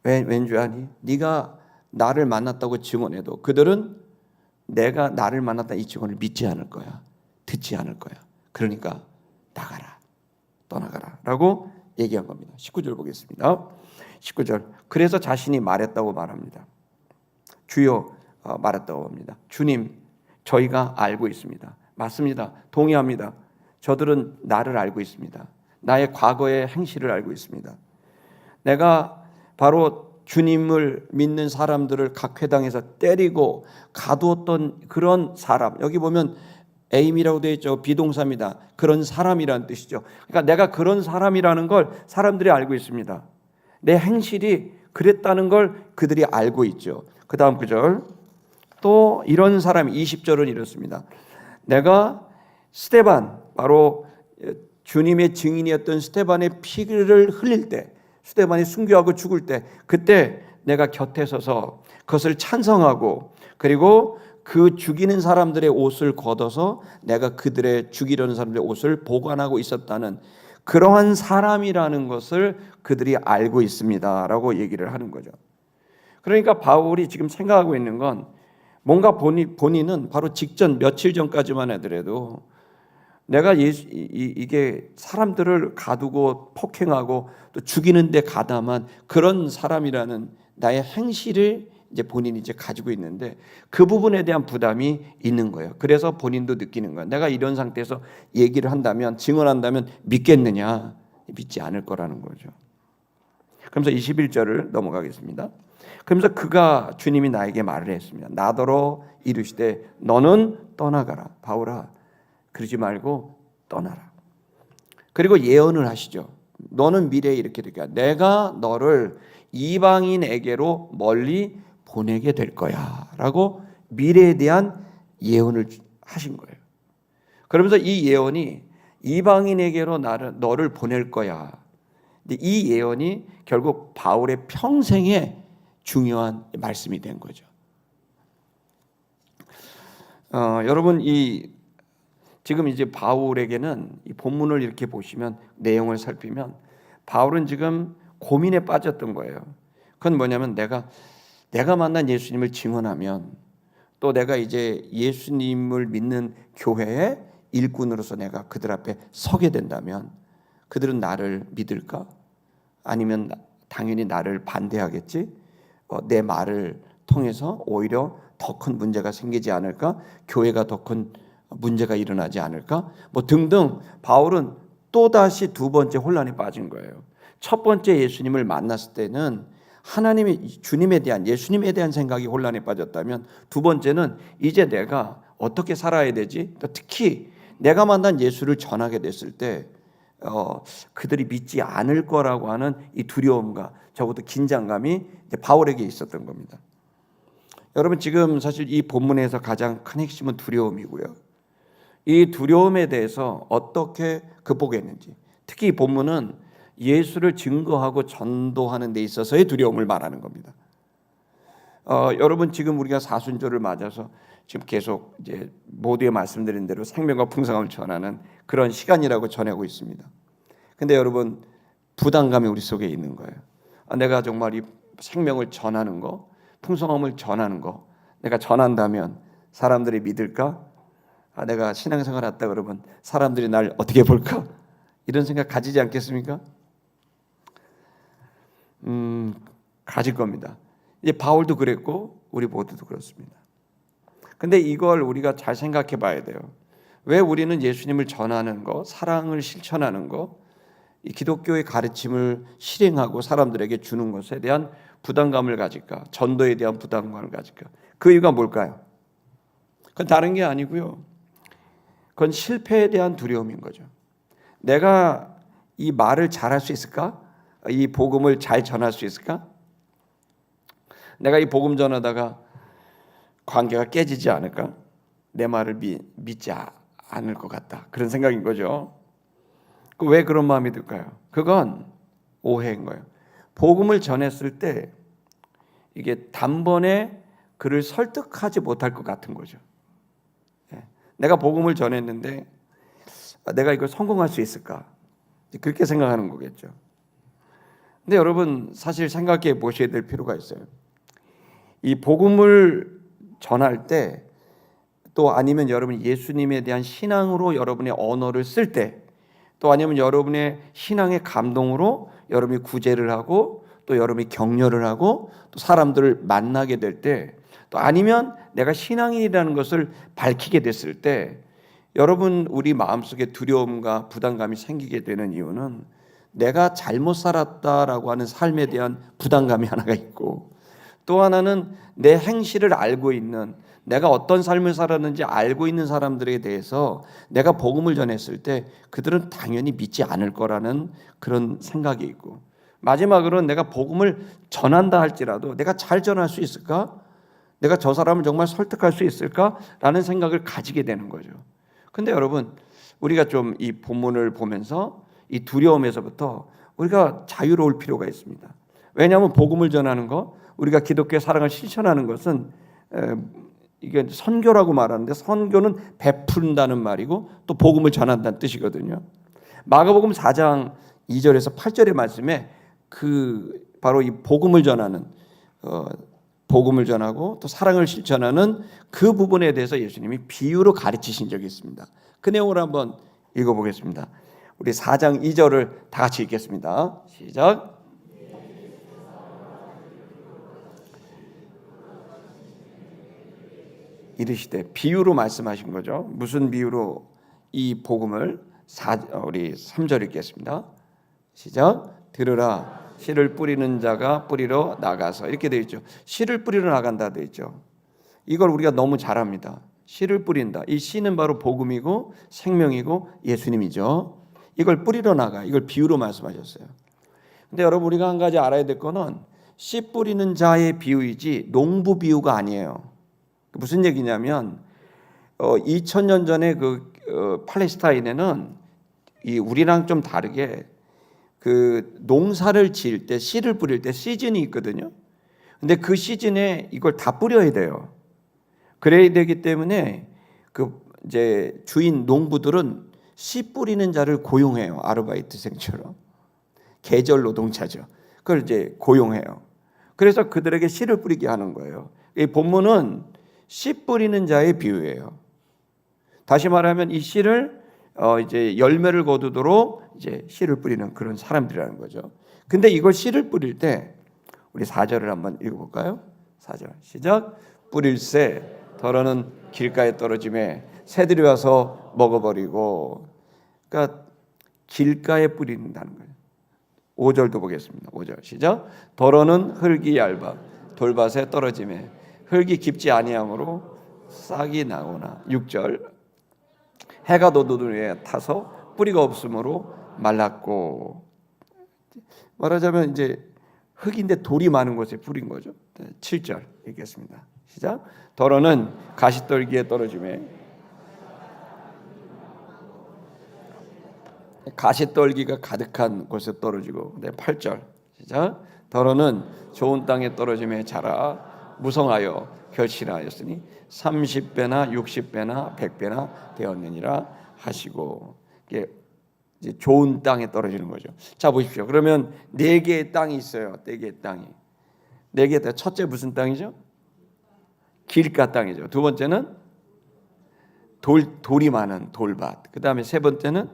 Speaker 1: 왠지 아니? 네가 나를 만났다고 증언해도 그들은 내가 나를 만났다 이 증언을 믿지 않을 거야. 듣지 않을 거야. 그러니까 나가라. 떠나가라. 라고 얘기한 겁니다. 19절 보겠습니다. 19절. 그래서 자신이 말했다고 말합니다. 주여, 말했다고 합니다. 주님, 저희가 알고 있습니다. 맞습니다. 동의합니다. 저들은 나를 알고 있습니다. 나의 과거의 행실을 알고 있습니다. 내가 바로 주님을 믿는 사람들을 각 회당에서 때리고 가두었던 그런 사람, 여기 보면 에임이라고 되어 있죠. 비동사입니다. 그런 사람이라는 뜻이죠. 그러니까 내가 그런 사람이라는 걸 사람들이 알고 있습니다. 내 행실이 그랬다는 걸 그들이 알고 있죠. 그 다음 구절. 또 이런 사람이 20절은 이렇습니다. 내가 스데반, 바로 주님의 증인이었던 스데반의 피를 흘릴 때, 스데반이 순교하고 죽을 때, 그때 내가 곁에 서서 그것을 찬성하고, 그리고 그 죽이는 사람들의 옷을 걷어서 내가 그들의 죽이려는 사람들의 옷을 보관하고 있었다는 그러한 사람이라는 것을 그들이 알고 있습니다라고 얘기를 하는 거죠. 그러니까 바울이 지금 생각하고 있는 건 뭔가 본인은 바로 직전 며칠 전까지만 하더라도 내가 이게 사람들을 가두고 폭행하고 또 죽이는 데 가담한 그런 사람이라는 나의 행실을 이제 본인이 이제 가지고 있는데 그 부분에 대한 부담이 있는 거예요. 그래서 본인도 느끼는 거예요. 내가 이런 상태에서 얘기를 한다면, 증언한다면 믿겠느냐? 믿지 않을 거라는 거죠. 그러면서 21절을 넘어가겠습니다. 그러면서 그가 주님이 나에게 말을 했습니다. 나더러 이르시되 너는 떠나가라. 바울아, 그러지 말고 떠나라. 그리고 예언을 하시죠. 너는 미래에 이렇게 될 거야. 내가 너를 이방인에게로 멀리 보내게 될 거야 라고 미래에 대한 예언을 하신 거예요. 그러면서 이 예언이 이방인에게로 너를 보낼 거야. 근데 이 예언이 결국 바울의 평생의 중요한 말씀이 된 거죠. 여러분, 지금 이제 바울에게는 이 본문을 이렇게 보시면, 내용을 살피면 바울은 지금 고민에 빠졌던 거예요. 그건 뭐냐면 내가 만난 예수님을 증언하면, 또 내가 이제 예수님을 믿는 교회의 일꾼으로서 내가 그들 앞에 서게 된다면 그들은 나를 믿을까? 아니면 당연히 나를 반대하겠지? 내 말을 통해서 오히려 더 큰 문제가 생기지 않을까? 교회가 더 큰 문제가 일어나지 않을까? 뭐 등등. 바울은 또다시 두 번째 혼란에 빠진 거예요. 첫 번째 예수님을 만났을 때는 하나님의 주님에 대한, 예수님에 대한 생각이 혼란에 빠졌다면, 두 번째는 이제 내가 어떻게 살아야 되지? 특히 내가 만난 예수를 전하게 됐을 때 그들이 믿지 않을 거라고 하는 이 두려움과 적어도 긴장감이 이제 바울에게 있었던 겁니다. 여러분, 지금 사실 이 본문에서 가장 큰 핵심은 두려움이고요. 이 두려움에 대해서 어떻게 극복했는지, 특히 이 본문은 예수를 증거하고 전도하는 데 있어서의 두려움을 말하는 겁니다. 여러분 지금 우리가 사순절을 맞아서 지금 계속 이제 모두에 말씀드린 대로 생명과 풍성함을 전하는 그런 시간이라고 전하고 있습니다. 근데 여러분 부담감이 우리 속에 있는 거예요. 내가 정말 이 생명을 전하는 거, 풍성함을 전하는 거 내가 전한다면 사람들이 믿을까? 내가 신앙생활 했다 그러면 사람들이 날 어떻게 볼까? 이런 생각 가지지 않겠습니까? 가질 겁니다. 이제 바울도 그랬고 우리 모두도 그렇습니다. 근데 이걸 우리가 잘 생각해 봐야 돼요. 왜 우리는 예수님을 전하는 거, 사랑을 실천하는 거, 이 기독교의 가르침을 실행하고 사람들에게 주는 것에 대한 부담감을 가질까? 전도에 대한 부담감을 가질까? 그 이유가 뭘까요? 그건 다른 게 아니고요. 그건 실패에 대한 두려움인 거죠. 내가 이 말을 잘할 수 있을까? 이 복음을 잘 전할 수 있을까? 내가 이 복음 전하다가 관계가 깨지지 않을까? 내 말을 믿지 않을 것 같다. 그런 생각인 거죠. 왜 그런 마음이 들까요? 그건 오해인 거예요. 복음을 전했을 때 이게 단번에 그를 설득하지 못할 것 같은 거죠. 내가 복음을 전했는데 내가 이걸 성공할 수 있을까? 그렇게 생각하는 거겠죠. 근데 여러분 사실 생각해 보셔야 될 필요가 있어요. 이 복음을 전할 때 또 아니면 여러분 예수님에 대한 신앙으로 여러분의 언어를 쓸 때 또 아니면 여러분의 신앙의 감동으로 여러분이 구제를 하고 또 여러분이 격려를 하고 또 사람들을 만나게 될 때 또 아니면 내가 신앙인이라는 것을 밝히게 됐을 때 여러분 우리 마음속에 두려움과 부담감이 생기게 되는 이유는 내가 잘못 살았다라고 하는 삶에 대한 부담감이 하나가 있고 또 하나는 내 행실을 알고 있는 내가 어떤 삶을 살았는지 알고 있는 사람들에 대해서 내가 복음을 전했을 때 그들은 당연히 믿지 않을 거라는 그런 생각이 있고 마지막으로 내가 복음을 전한다 할지라도 내가 잘 전할 수 있을까? 내가 저 사람을 정말 설득할 수 있을까? 라는 생각을 가지게 되는 거죠. 근데 여러분 우리가 좀 이 본문을 보면서 이 두려움에서부터 우리가 자유로울 필요가 있습니다. 왜냐하면 복음을 전하는 거 우리가 기독교의 사랑을 실천하는 것은 이게 선교라고 말하는데 선교는 베푼다는 말이고 또 복음을 전한다는 뜻이거든요. 마가복음 4장 2절에서 8절의 말씀에 그 바로 이 복음을 전하는 복음을 전하고 또 사랑을 실천하는 그 부분에 대해서 예수님이 비유로 가르치신 적이 있습니다. 그 내용을 한번 읽어보겠습니다. 우리 4장 2절을 다 같이 읽겠습니다. 시작. 이르시되 비유로 말씀하신 거죠. 무슨 비유로 이 복음을 우리 3절 읽겠습니다. 시작. 들으라 씨를 뿌리는 자가 뿌리러 나가서 이렇게 되어 있죠. 씨를 뿌리러 나간다 되어 있죠. 이걸 우리가 너무 잘합니다. 씨를 뿌린다. 이 씨는 바로 복음이고 생명이고 예수님이죠. 이걸 뿌리러 나가. 이걸 비유로 말씀하셨어요. 근데 여러분 우리가 한 가지 알아야 될 거는 씨 뿌리는 자의 비유이지 농부 비유가 아니에요. 무슨 얘기냐면 2000년 전에 팔레스타인에는 우리랑 좀 다르게 그 농사를 지을 때 씨를 뿌릴 때 시즌이 있거든요. 근데 그 시즌에 이걸 다 뿌려야 돼요. 그래야 되기 때문에 그 이제 주인 농부들은 씨 뿌리는 자를 고용해요. 아르바이트생처럼 계절 노동자죠. 그걸 이제 고용해요. 그래서 그들에게 씨를 뿌리게 하는 거예요. 이 본문은 씨 뿌리는 자의 비유예요. 다시 말하면 이 씨를 이제 열매를 거두도록 이제 씨를 뿌리는 그런 사람들이라는 거죠. 근데 이걸 씨를 뿌릴 때 우리 4절을 한번 읽어볼까요? 4절 시작. 뿌릴새 덜어는 길가에 떨어짐에 새들이 와서 먹어버리고. 그러니까 길가에 뿌린다는 거예요. 5절도 보겠습니다. 5절 시작. 덜어는 흙이 얇아 돌밭에 떨어짐에 흙이 깊지 아니하므로 싹이 나오나. 6절 해가 돋는 위에 타서 뿌리가 없으므로 말랐고. 말하자면 이제 흙인데 돌이 많은 곳에 뿌린 거죠. 7절 읽겠습니다. 시작. 덜어는 가시떨기에 떨어짐에 가시떨기가 가득한 곳에 떨어지고. 네, 8절 시작. 더러는 좋은 땅에 떨어짐에 자라 무성하여 결실하였으니 30배나 60배나 100배나 되었느니라 하시고. 이게 이제 좋은 땅에 떨어지는 거죠. 자 보십시오. 그러면 네 개의 땅이 있어요. 네 개의 땅이. 네 개의 땅. 첫째 무슨 땅이죠? 길가 땅이죠. 두 번째는 돌이 많은 돌밭. 그 다음에 세 번째는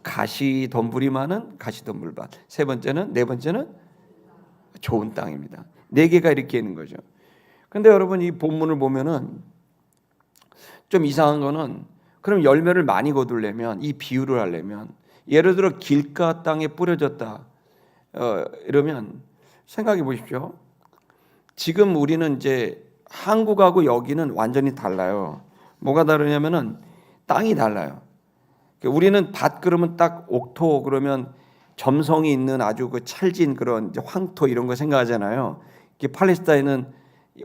Speaker 1: 가시덤불이 많은 가시덤불밭. 세 번째는 네 번째는 좋은 땅입니다. 네 개가 이렇게 있는 거죠. 근데 여러분 이 본문을 보면은 좀 이상한 거는, 그럼 열매를 많이 거두려면, 이 비유를 하려면, 예를 들어 길가 땅에 뿌려졌다 이러면 생각해 보십시오. 지금 우리는 이제 한국하고 여기는 완전히 달라요. 뭐가 다르냐면은 땅이 달라요. 우리는 밭 그러면 딱 옥토 그러면 점성이 있는 아주 그 찰진 그런 이제 황토 이런 거 생각하잖아요. 팔레스타인은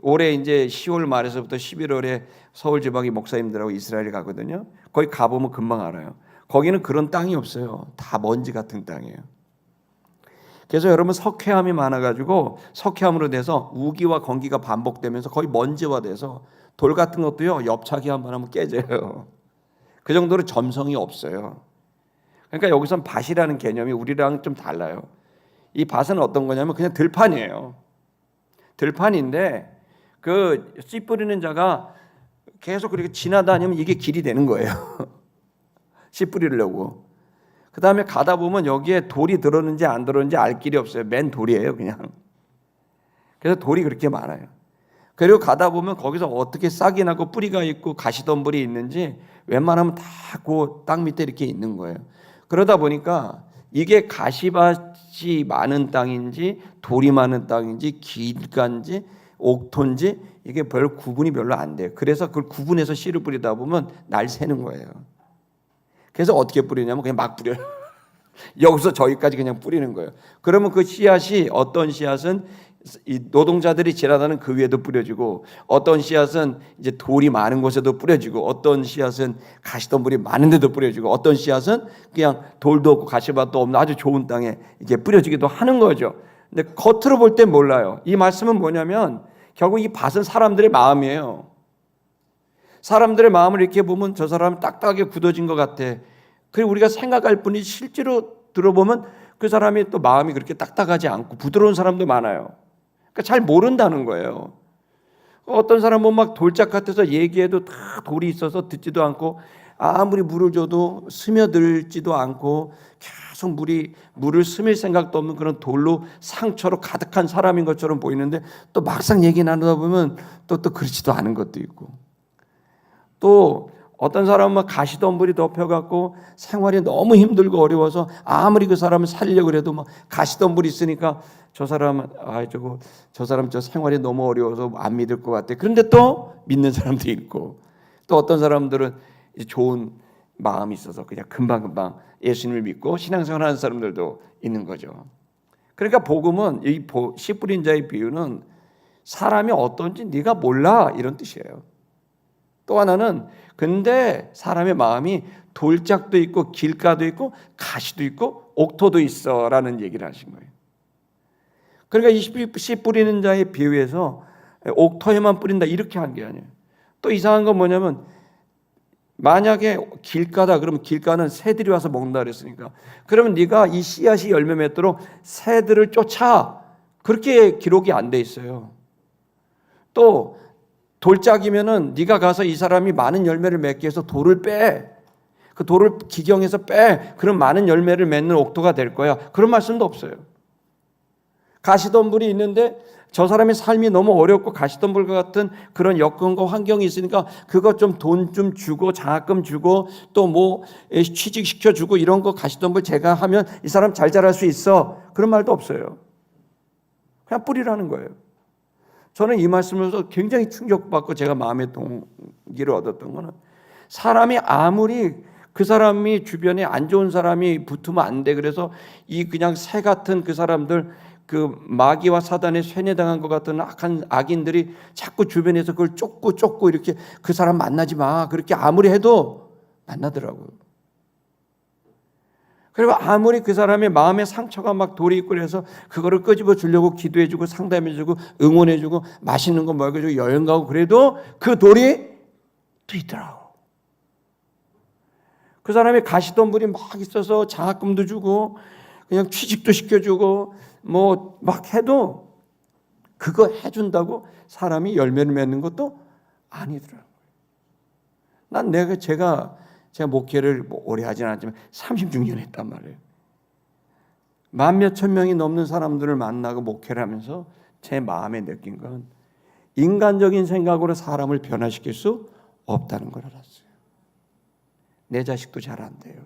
Speaker 1: 올해 이제 10월 말에서부터 11월에 서울 지방의 목사님들하고 이스라엘 가거든요. 거기 가보면 금방 알아요. 거기는 그런 땅이 없어요. 다 먼지 같은 땅이에요. 그래서 여러분 석회암이 많아가지고 석회암으로 돼서 우기와 건기가 반복되면서 거의 먼지화 돼서 돌 같은 것도요 옆차기 한번 하면 깨져요. 그 정도로 점성이 없어요. 그러니까 여기선 밭이라는 개념이 우리랑 좀 달라요. 이 밭은 어떤 거냐면 그냥 들판이에요. 들판인데 그 씨 뿌리는 자가 계속 그렇게 지나다니면 이게 길이 되는 거예요. 씨 뿌리려고. 그 다음에 가다 보면 여기에 돌이 들었는지 안 들었는지 알 길이 없어요. 맨 돌이에요 그냥. 그래서 돌이 그렇게 많아요. 그리고 가다 보면 거기서 어떻게 싹이 나고 뿌리가 있고 가시덤불이 있는지 웬만하면 다 그 땅 밑에 이렇게 있는 거예요. 그러다 보니까 이게 가시밭이 많은 땅인지 돌이 많은 땅인지 길가인지 옥토인지 이게 별 구분이 별로 안 돼요. 그래서 그걸 구분해서 씨를 뿌리다 보면 날 새는 거예요. 그래서 어떻게 뿌리냐면 그냥 막 뿌려요. 여기서 저기까지 그냥 뿌리는 거예요. 그러면 그 씨앗이 어떤 씨앗은 이 노동자들이 지나다는 그 위에도 뿌려지고, 어떤 씨앗은 이제 돌이 많은 곳에도 뿌려지고, 어떤 씨앗은 가시덤불이 많은 데도 뿌려지고, 어떤 씨앗은 그냥 돌도 없고 가시밭도 없는 아주 좋은 땅에 이게 뿌려지기도 하는 거죠. 근데 겉으로 볼 땐 몰라요. 이 말씀은 뭐냐면 결국 이 밭은 사람들의 마음이에요. 사람들의 마음을 이렇게 보면 저 사람은 딱딱하게 굳어진 것 같아. 그리고 우리가 생각할 뿐이지 실제로 들어보면 그 사람이 또 마음이 그렇게 딱딱하지 않고 부드러운 사람도 많아요. 그러니까 잘 모른다는 거예요. 어떤 사람은 막 돌짝 같아서 얘기해도 다 돌이 있어서 듣지도 않고, 아무리 물을 줘도 스며들지도 않고 계속 물을 스밀 생각도 없는 그런 돌로 상처로 가득한 사람인 것처럼 보이는데, 또 막상 얘기 나누다 보면 또 그렇지도 않은 것도 있고, 또 어떤 사람은 가시덤불이 덮여갖고 생활이 너무 힘들고 어려워서 아무리 그 사람을 살리려고 해도 막 가시덤불이 있으니까 저 사람은 저 사람 저 생활이 너무 어려워서 안 믿을 것 같아. 그런데 또 믿는 사람도 있고, 또 어떤 사람들은 좋은 마음이 있어서 그냥 금방금방 예수님을 믿고 신앙생활하는 사람들도 있는 거죠. 그러니까 복음은 이 씨 뿌린 자의 비유는 사람이 어떤지 네가 몰라 이런 뜻이에요. 또 하나는 근데 사람의 마음이 돌짝도 있고 길가도 있고 가시도 있고 옥토도 있어라는 얘기를 하신 거예요. 그러니까 이 씨 뿌리는 자의 비유에서 옥토에만 뿌린다 이렇게 한 게 아니에요. 또 이상한 건 뭐냐면, 만약에 길가다 그러면 길가는 새들이 와서 먹는다 그랬으니까, 그러면 네가 이 씨앗이 열매 맺도록 새들을 쫓아, 그렇게 기록이 안 돼 있어요. 또 돌짝이면은 네가 가서 이 사람이 많은 열매를 맺기 위해서 돌을 빼, 그 돌을 기경해서 빼, 그럼 많은 열매를 맺는 옥토가 될 거야, 그런 말씀도 없어요. 가시덤불이 있는데 저 사람의 삶이 너무 어렵고 가시덤불과 같은 그런 여건과 환경이 있으니까 그것 좀 돈 좀 주고 장학금 주고 또 뭐 취직시켜 주고 이런 거 가시덤불 제가 하면 이 사람 잘 자랄 수 있어, 그런 말도 없어요. 그냥 뿌리라는 거예요. 저는 이 말씀에서 굉장히 충격받고 제가 마음의 동기를 얻었던 거는, 사람이 아무리 그 사람이 주변에 안 좋은 사람이 붙으면 안 돼, 그래서 이 그냥 새 같은 그 사람들, 그 마귀와 사단에 세뇌당한 것 같은 악한 악인들이 자꾸 주변에서 그걸 쫓고 이렇게 그 사람 만나지 마, 그렇게 아무리 해도 만나더라고요. 그리고 아무리 그 사람의 마음에 상처가 막 돌이 있고 그래서 그거를 끄집어 주려고 기도해주고 상담해주고 응원해주고 맛있는 거 먹여주고 여행 가고 그래도 그 돌이 또 있더라고. 그 사람이 가시덤불이 막 있어서 장학금도 주고 그냥 취직도 시켜주고 뭐 막 해도 그거 해준다고 사람이 열매를 맺는 것도 아니더라고요. 난 제가 목회를 뭐 오래 하진 않았지만 36년 했단 말이에요. 만 몇천 명이 넘는 사람들을 만나고 목회를 하면서 제 마음에 느낀 건 인간적인 생각으로 사람을 변화시킬 수 없다는 걸 알았어요. 내 자식도 잘 안 돼요.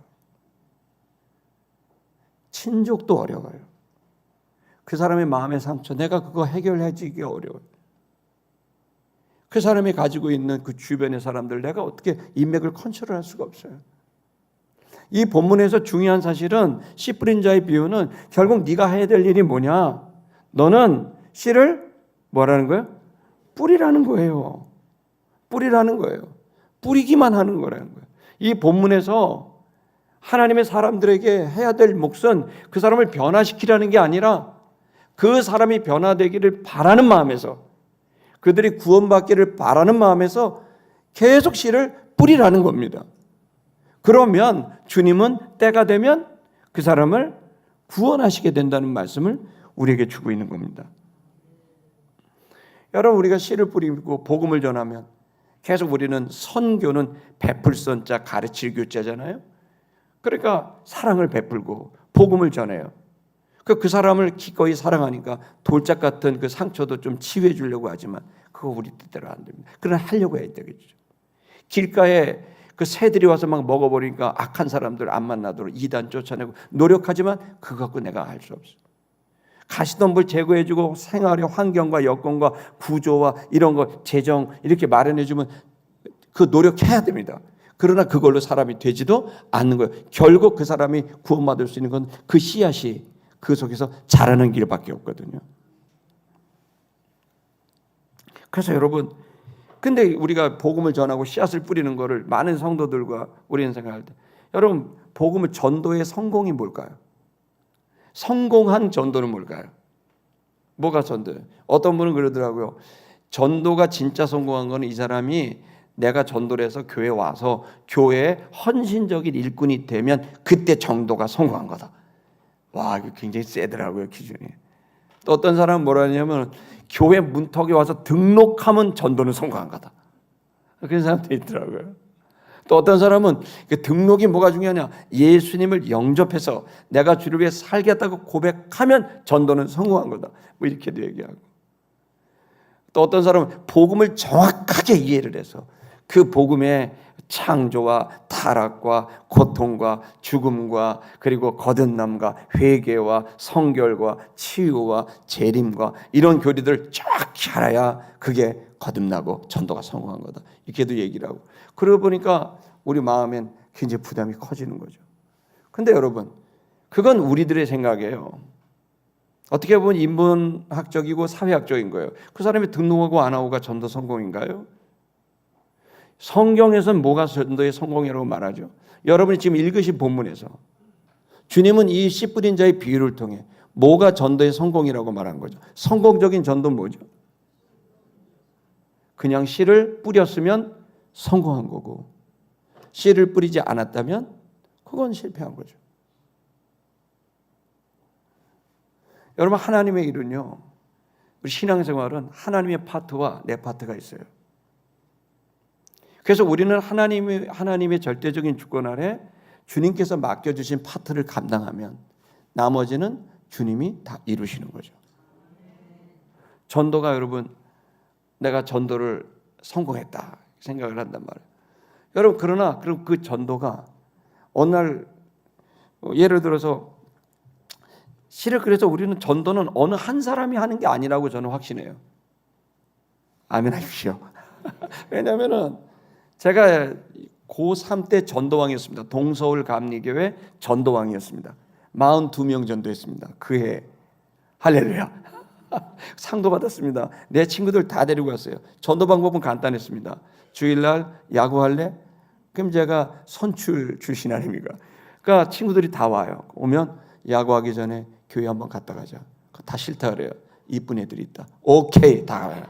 Speaker 1: 친족도 어려워요. 그 사람의 마음의 상처, 내가 그거 해결해주기 어려워요. 그 사람이 가지고 있는 그 주변의 사람들 내가 어떻게 인맥을 컨트롤할 수가 없어요. 이 본문에서 중요한 사실은 씨 뿌린 자의 비유는 결국 네가 해야 될 일이 뭐냐? 너는 씨를 뭐라는 거예요? 뿌리라는 거예요. 뿌리라는 거예요. 뿌리기만 하는 거라는 거예요. 이 본문에서 하나님의 사람들에게 해야 될 몫은 그 사람을 변화시키라는 게 아니라 그 사람이 변화되기를 바라는 마음에서 그들이 구원받기를 바라는 마음에서 계속 씨를 뿌리라는 겁니다. 그러면 주님은 때가 되면 그 사람을 구원하시게 된다는 말씀을 우리에게 주고 있는 겁니다. 여러분 우리가 씨를 뿌리고 복음을 전하면 계속 우리는 선교는 베풀 선자 가르칠 교자잖아요. 그러니까 사랑을 베풀고 복음을 전해요. 그 사람을 기꺼이 사랑하니까 돌짝 같은 그 상처도 좀 치유해 주려고 하지만 그거 우리 뜻대로 안 됩니다. 그러나 하려고 해야 되겠죠. 길가에 그 새들이 와서 막 먹어버리니까 악한 사람들 안 만나도록 이단 쫓아내고 노력하지만 그거 갖고 내가 할 수 없어. 가시덤불 제거해주고 생활의 환경과 여건과 구조와 이런 거 재정 이렇게 마련해주면 그 노력해야 됩니다. 그러나 그걸로 사람이 되지도 않는 거예요. 결국 그 사람이 구원받을 수 있는 건 그 씨앗이 그 속에서 자라는 길밖에 없거든요. 그래서 여러분, 근데 우리가 복음을 전하고 씨앗을 뿌리는 거를 많은 성도들과 우리는 생각할 때, 여러분 복음을 전도의 성공이 뭘까요? 성공한 전도는 뭘까요? 뭐가 전도예요? 어떤 분은 그러더라고요. 전도가 진짜 성공한 거는 이 사람이 내가 전도를 해서 교회에 와서 교회에 헌신적인 일꾼이 되면 그때 전도가 성공한 거다. 와, 이거 굉장히 세더라고요, 기준이. 또 어떤 사람은 뭐라 하냐면 교회 문턱에 와서 등록하면 전도는 성공한 거다. 그런 사람도 있더라고요. 또 어떤 사람은 그 등록이 뭐가 중요하냐? 예수님을 영접해서 내가 주를 위해 살겠다고 고백하면 전도는 성공한 거다. 뭐 이렇게도 얘기하고. 또 어떤 사람은 복음을 정확하게 이해를 해서 그 복음의 창조와 타락과 고통과 죽음과 그리고 거듭남과 회개와 성결과 치유와 재림과 이런 교리들을 정확히 알아야 그게 거듭나고 전도가 성공한 거다. 이렇게도 얘기를 하고. 그러고 보니까 우리 마음엔 굉장히 부담이 커지는 거죠. 근데 여러분, 그건 우리들의 생각이에요. 어떻게 보면 인문학적이고 사회학적인 거예요. 그 사람이 등록하고 안 하고가 전도 성공인가요? 성경에서는 뭐가 전도의 성공이라고 말하죠? 여러분이 지금 읽으신 본문에서 주님은 이 씨 뿌린 자의 비유를 통해 뭐가 전도의 성공이라고 말한 거죠? 성공적인 전도는 뭐죠? 그냥 씨를 뿌렸으면 성공한 거고 씨를 뿌리지 않았다면 그건 실패한 거죠. 여러분, 하나님의 일은요, 우리 신앙생활은 하나님의 파트와 내 파트가 있어요. 그래서 우리는 하나님의 절대적인 주권 아래 주님께서 맡겨주신 파트를 감당하면 나머지는 주님이 다 이루시는 거죠. 전도가 여러분, 내가 전도를 성공했다 생각을 한단 말이에요. 여러분, 그러나 그럼 그 전도가 어느 날 예를 들어서 실은 그래서 우리는 전도는 어느 한 사람이 하는 게 아니라고 저는 확신해요. 아멘 하십시오. 왜냐하면은 제가 고3 때 전도왕이었습니다. 동서울 감리교회 전도왕이었습니다. 42명 전도했습니다. 그 해. 할렐루야. 상도 받았습니다. 내 친구들 다 데리고 왔어요. 전도 방법은 간단했습니다. 주일날 야구할래? 그럼 제가 선출 출신 아닙니까? 그러니까 친구들이 다 와요. 오면 야구하기 전에 교회 한번 갔다 가자. 다 싫다 그래요. 이쁜 애들이 있다. 오케이, 다 가요.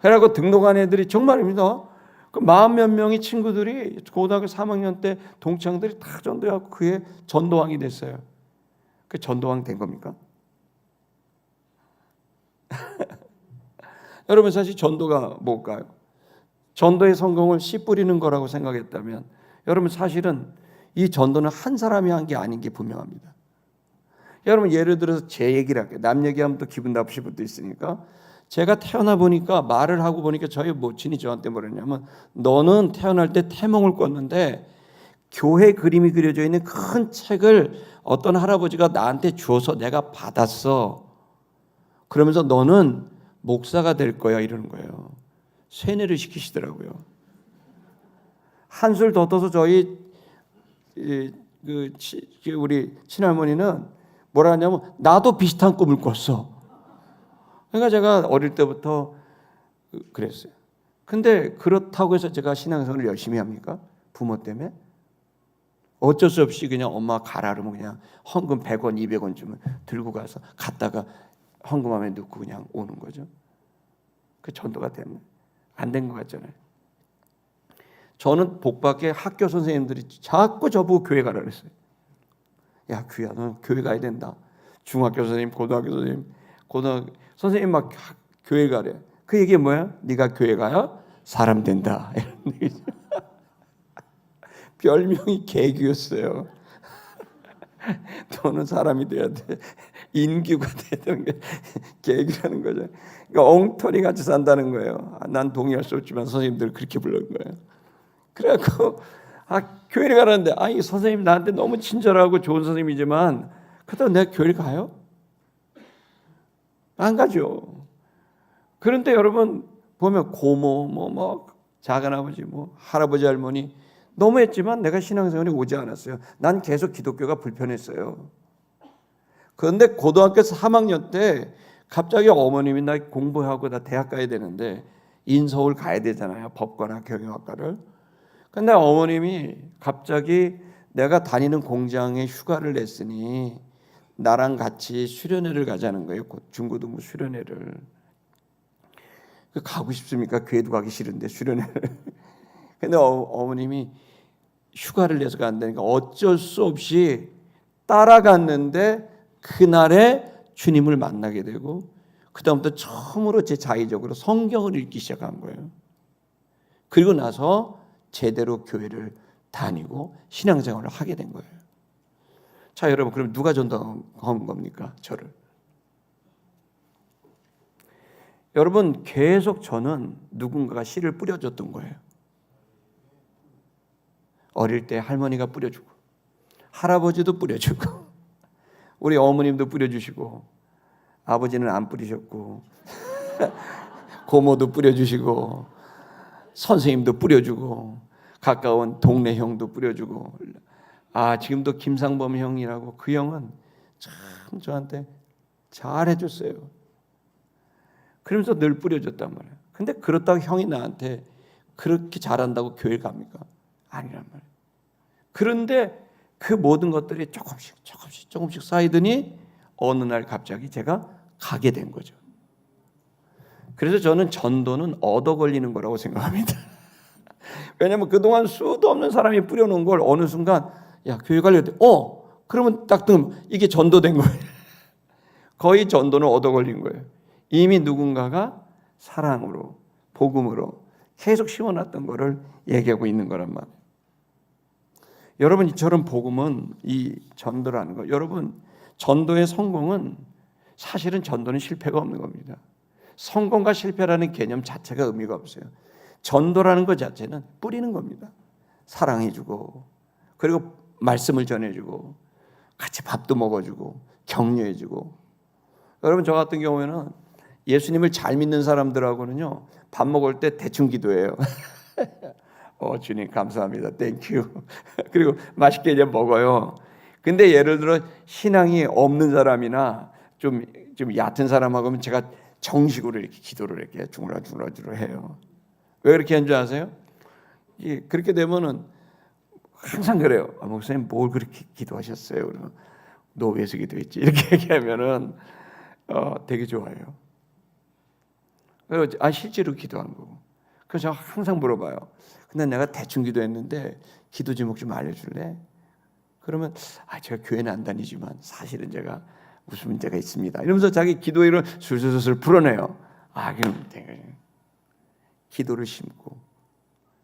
Speaker 1: 그래갖고 등록한 애들이 정말입니다. 그 40몇 명의 친구들이 고등학교 3학년 때 동창들이 다 전도해갖고 그의 전도왕이 됐어요. 그 전도왕 된 겁니까? 여러분 사실 전도가 뭘까요? 전도의 성공을 씨 뿌리는 거라고 생각했다면 여러분 사실은 이 전도는 한 사람이 한 게 아닌 게 분명합니다. 여러분 예를 들어서 제 얘기를 할게요. 남 얘기하면 또 기분 나쁘실 분도 있으니까 제가 태어나 보니까 말을 하고 보니까 저희 모친이 저한테 뭐랬냐면 너는 태어날 때 태몽을 꿨는데 교회 그림이 그려져 있는 큰 책을 어떤 할아버지가 나한테 주어서 내가 받았어. 그러면서 너는 목사가 될 거야 이러는 거예요. 세뇌를 시키시더라고요. 한술 더 떠서 저희 우리 친할머니는 뭐라 하냐면 나도 비슷한 꿈을 꿨어. 그러니까 제가 어릴 때부터 그랬어요. 근데 그렇다고 해서 제가 신앙생활을 열심히 합니까? 부모 때문에? 어쩔 수 없이 그냥 엄마 가라 그러면 그냥 헌금 100원, 200원 주면 들고 가서 갔다가 헌금함에 넣고 그냥 오는 거죠. 그 전도가 되면 안 된 것 같잖아요. 저는 복받게 학교 선생님들이 자꾸 저보고 교회 가라 그랬어요. 야 귀야 너 교회 가야 된다. 중학교 선생님, 고등학교 선생님, 선생님 막 교회 가래. 그 얘기 뭐야? 네가 교회 가야 사람 된다. 이런 얘기죠. 별명이 개규였어요. 너는 사람이 돼야 돼. 인규가 돼야 되는 게 개규라는 거죠. 그러니까 엉터리 같이 산다는 거예요. 난 동의할 수 없지만 선생님들 그렇게 부르는 거예요. 그래갖고 교회를 가라는데 이 선생님 나한테 너무 친절하고 좋은 선생님이지만 그렇다고 내가 교회를 가요? 안 가죠. 그런데 여러분 보면 고모 뭐 작은아버지 뭐 할아버지 할머니 너무했지만 내가 신앙생활에 오지 않았어요. 난 계속 기독교가 불편했어요. 그런데 고등학교 3학년 때 갑자기 어머님이 나 공부하고 나 대학 가야 되는데 인서울 가야 되잖아요. 법과나 경영학과를. 근데 어머님이 갑자기 내가 다니는 공장에 휴가를 냈으니 나랑 같이 수련회를 가자는 거예요. 중고등부 수련회를. 가고 싶습니까? 교회도 가기 싫은데 수련회를. 근데 어머님이 휴가를 내서 간다니까 어쩔 수 없이 따라갔는데 그날에 주님을 만나게 되고 그다음부터 처음으로 제 자의적으로 성경을 읽기 시작한 거예요. 그리고 나서 제대로 교회를 다니고 신앙생활을 하게 된 거예요. 자 여러분 그럼 누가 전도한 겁니까? 저를. 여러분 계속 저는 누군가가 씨를 뿌려줬던 거예요. 어릴 때 할머니가 뿌려주고 할아버지도 뿌려주고 우리 어머님도 뿌려주시고 아버지는 안 뿌리셨고 고모도 뿌려주시고 선생님도 뿌려주고 가까운 동네 형도 뿌려주고 지금도 김상범 형이라고 그 형은 참 저한테 잘해줬어요. 그러면서 늘 뿌려줬단 말이에요. 근데 그렇다고 형이 나한테 그렇게 잘한다고 교회 갑니까? 아니란 말이에요. 그런데 그 모든 것들이 조금씩 쌓이더니 어느 날 갑자기 제가 가게 된 거죠. 그래서 저는 전도는 얻어 걸리는 거라고 생각합니다. 왜냐하면 그동안 수도 없는 사람이 뿌려놓은 걸 어느 순간 야 교회 가려고 때 그러면 딱 뜨면 이게 전도된 거예요. 거의 전도는 얻어 걸린 거예요. 이미 누군가가 사랑으로 복음으로 계속 심어놨던 거를 얘기하고 있는 거란 말이에요. 여러분 이처럼 복음은 이 전도라는 거. 여러분 전도의 성공은 사실은 전도는 실패가 없는 겁니다. 성공과 실패라는 개념 자체가 의미가 없어요. 전도라는 것 자체는 뿌리는 겁니다. 사랑해주고 그리고 말씀을 전해주고 같이 밥도 먹어주고 격려해주고. 여러분 저 같은 경우에는 예수님을 잘 믿는 사람들하고는요 밥 먹을 때 대충 기도해요. 주님 감사합니다. 땡큐. 그리고 맛있게 이제 먹어요. 근데 예를 들어 신앙이 없는 사람이나 좀 얕은 사람하고는 제가 정식으로 이렇게 기도를 이렇게 중얼중얼 해요. 왜 그렇게 하는 줄 아세요? 그렇게 되면은 항상 그래요. 목사님 뭘 그렇게 기도하셨어요? 그러면 노회에서 기도했지. 이렇게 얘기하면은 되게 좋아해요. 실제로 기도한 거고. 그래서 제가 항상 물어봐요. 근데 내가 대충 기도했는데 기도 제목 좀 알려줄래? 그러면 제가 교회는 안 다니지만 사실은 제가 무슨 문제가 있습니다. 이러면서 자기 기도를 술술술 풀어내요. 그럼 기도를 심고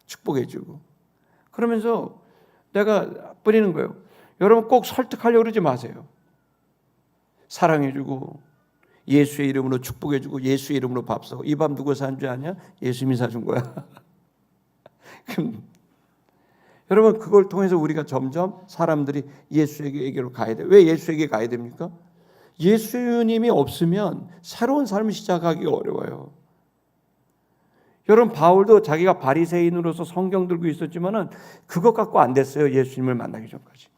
Speaker 1: 축복해주고 그러면서 내가 뿌리는 거예요. 여러분 꼭 설득하려고 그러지 마세요. 사랑해주고 예수의 이름으로 축복해주고 예수의 이름으로 밥 사고 이 밥 누구 산 줄 아냐? 예수님이 사준 거야. 그럼 여러분 그걸 통해서 우리가 점점 사람들이 예수에게로 가야 돼요. 왜 예수에게 가야 됩니까? 예수님이 없으면 새로운 삶을 시작하기가 어려워요. 여러분 바울도 자기가 바리새인으로서 성경 들고 있었지만은 그것 갖고 안 됐어요. 예수님을 만나기 전까지.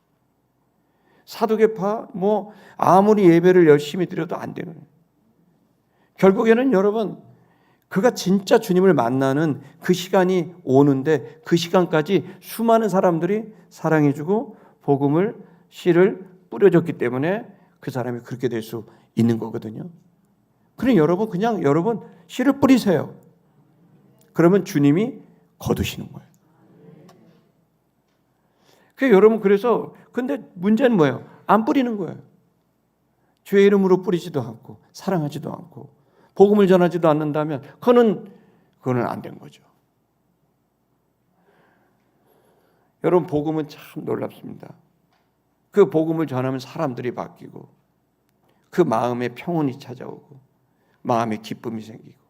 Speaker 1: 사두개파 아무리 예배를 열심히 드려도 안 되는 거예요. 결국에는 여러분 그가 진짜 주님을 만나는 그 시간이 오는데 그 시간까지 수많은 사람들이 사랑해주고 복음을 씨를 뿌려줬기 때문에 그 사람이 그렇게 될 수 있는 거거든요. 그러니 여러분 씨를 뿌리세요. 그러면 주님이 거두시는 거예요. 그래서 근데 문제는 뭐예요? 안 뿌리는 거예요. 주의 이름으로 뿌리지도 않고 사랑하지도 않고 복음을 전하지도 않는다면 그거는 안 된 거죠. 여러분 복음은 참 놀랍습니다. 그 복음을 전하면 사람들이 바뀌고 그 마음에 평온이 찾아오고 마음에 기쁨이 생기고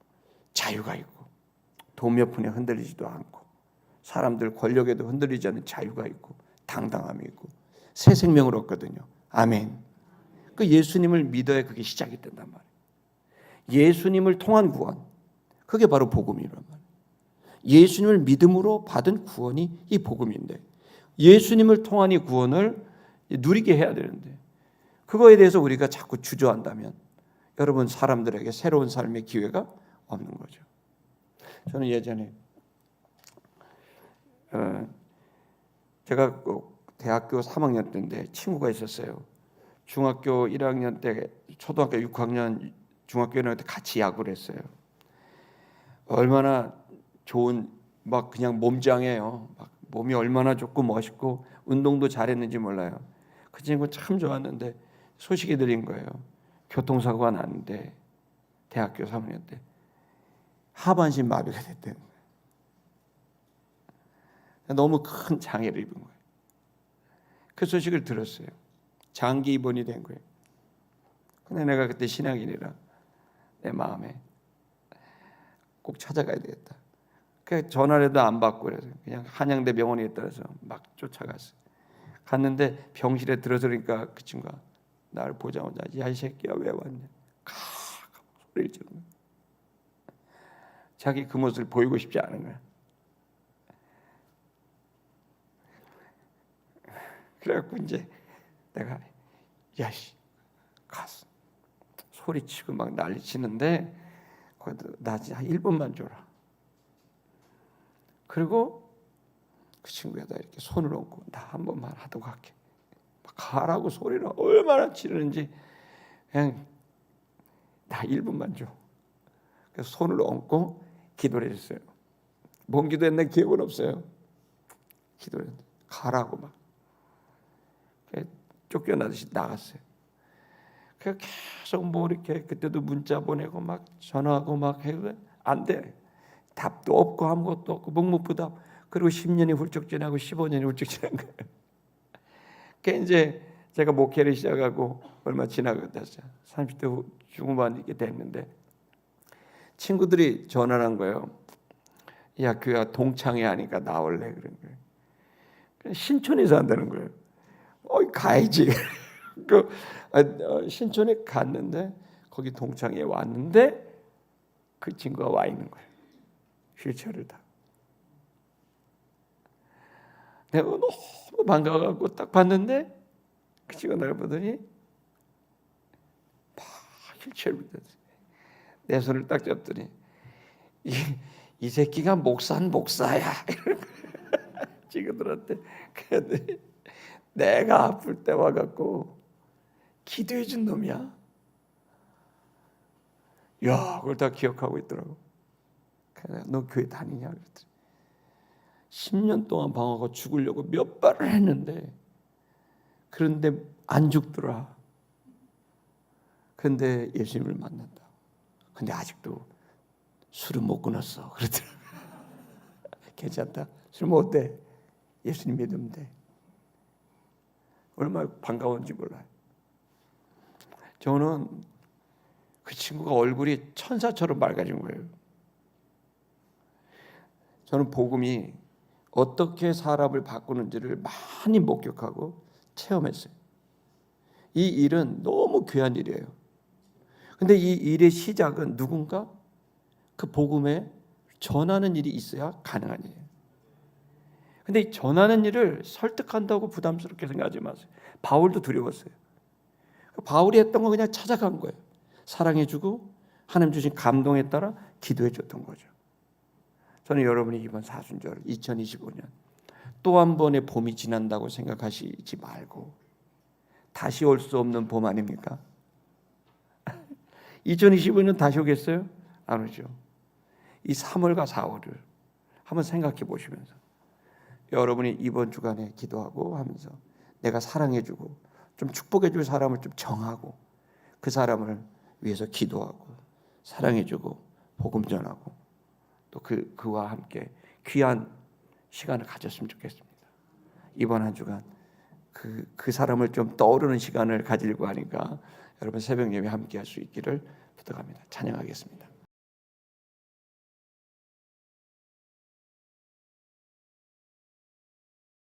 Speaker 1: 자유가 있고 돈 몇 푼에 흔들리지도 않고 사람들 권력에도 흔들리지 않는 자유가 있고 당당함이 있고 새 생명을 얻거든요. 아멘. 그 예수님을 믿어야 그게 시작이 된단 말이에요. 예수님을 통한 구원, 그게 바로 복음이란 말이에요. 예수님을 믿음으로 받은 구원이 이 복음인데 예수님을 통한 이 구원을 누리게 해야 되는데 그거에 대해서 우리가 자꾸 주저한다면 여러분 사람들에게 새로운 삶의 기회가 없는 거죠. 저는 예전에 제가 대학교 3학년 때인데 친구가 있었어요. 중학교 1학년 때, 초등학교 6학년, 중학교 1학년 때 같이 야구를 했어요. 얼마나 좋은 그냥 몸짱이에요. 몸이 얼마나 좋고 멋있고 운동도 잘했는지 몰라요. 그 친구 참 좋았는데 소식이 들린 거예요. 교통사고가 났는데 대학교 3학년 때 하반신 마비가 됐대요. 너무 큰 장애를 입은 거예요. 그 소식을 들었어요. 장기 입원이 된 거예요. 근데 내가 그때 신앙인이라 내 마음에 꼭 찾아가야 되겠다. 그 전화를 해도 안 받고 그래서 그냥 한양대 병원에 따라서 막 쫓아갔어요. 갔는데 병실에 들어서니까 그 친구가 나를 보자마자 야 이 새끼야 왜 왔냐 소리를 지르는 거야. 자기 그 모습을 보이고 싶지 않은 거야. 그래갖고 이제 내가 야씨 가서 소리치고 막 난리치는데 나 한 1분만 줘라. 그리고 그 친구에다 이렇게 손을 얹고 나 한 번만 하고 갈게. 가라고 소리를 얼마나 지르는지 그냥 나 1분만 줘. 그래서 손을 얹고 기도를 했어요. 뭔 기도했나 기억은 없어요. 기도를 했는데 가라고 막 쫓겨나듯이 나갔어요. 그래서 계속 이렇게 그때도 문자 보내고 막 전화하고 막 해도 안 돼. 답도 없고 아무것도 없고 묵묵부답. 그리고 10년이 훌쩍 지나고 15년이 훌쩍 지난 거예요. 그러니까 이제 제가 목회를 시작하고 얼마 지나고 됐어요. 30대 중후반 이렇게 됐는데 친구들이 전화를 한 거예요. 야 교회가 동창회 하니까 나올래 그런 거예요. 신촌에 산다는 거예요. 가야지. 신촌에 갔는데 거기 동창회에 왔는데 그 친구가 와 있는 거예요. 휠체어를 다. 내가 너무 반가워갖고 딱 봤는데 그 친구가 나를 보더니 막 휠체어를 내 손을 딱 잡더니 이 새끼가 목사야. 친구들한테 근데 내가 아플 때 와갖고 기도해 준 놈이야. 야, 그걸 다 기억하고 있더라고. 그래서 너 교회 다니냐 그랬더니 10년 동안 방황하고 죽으려고 몇 발을 했는데 그런데 안 죽더라. 그런데 예수님을 만난다. 근데 아직도 술은 못 끊었어. 그러더라고. 괜찮다. 술 먹을 때 예수님 믿으면 돼. 얼마나 반가운지 몰라요. 저는 그 친구가 얼굴이 천사처럼 맑아진 거예요. 저는 복음이 어떻게 사람을 바꾸는지를 많이 목격하고 체험했어요. 이 일은 너무 귀한 일이에요. 근데 이 일의 시작은 누군가 그 복음에 전하는 일이 있어야 가능한 일이에요. 근데 이 전하는 일을 설득한다고 부담스럽게 생각하지 마세요. 바울도 두려웠어요. 바울이 했던 건 그냥 찾아간 거예요. 사랑해주고 하나님 주신 감동에 따라 기도해 줬던 거죠. 저는 여러분이 이번 사순절 2025년 또 한 번의 봄이 지난다고 생각하시지 말고 다시 올 수 없는 봄 아닙니까? 2025년 다시 오겠어요? 안 오죠. 이 3월과 4월을 한번 생각해 보시면서 여러분이 이번 주간에 기도하고 하면서 내가 사랑해주고 좀 축복해줄 사람을 좀 정하고 그 사람을 위해서 기도하고 사랑해주고 복음 전하고 또 그와 함께 귀한 시간을 가졌으면 좋겠습니다. 이번 한 주간 그 사람을 좀 떠오르는 시간을 가지려고 하니까 여러분 새벽 예배 함께 할 수 있기를 부탁합니다. 찬양하겠습니다.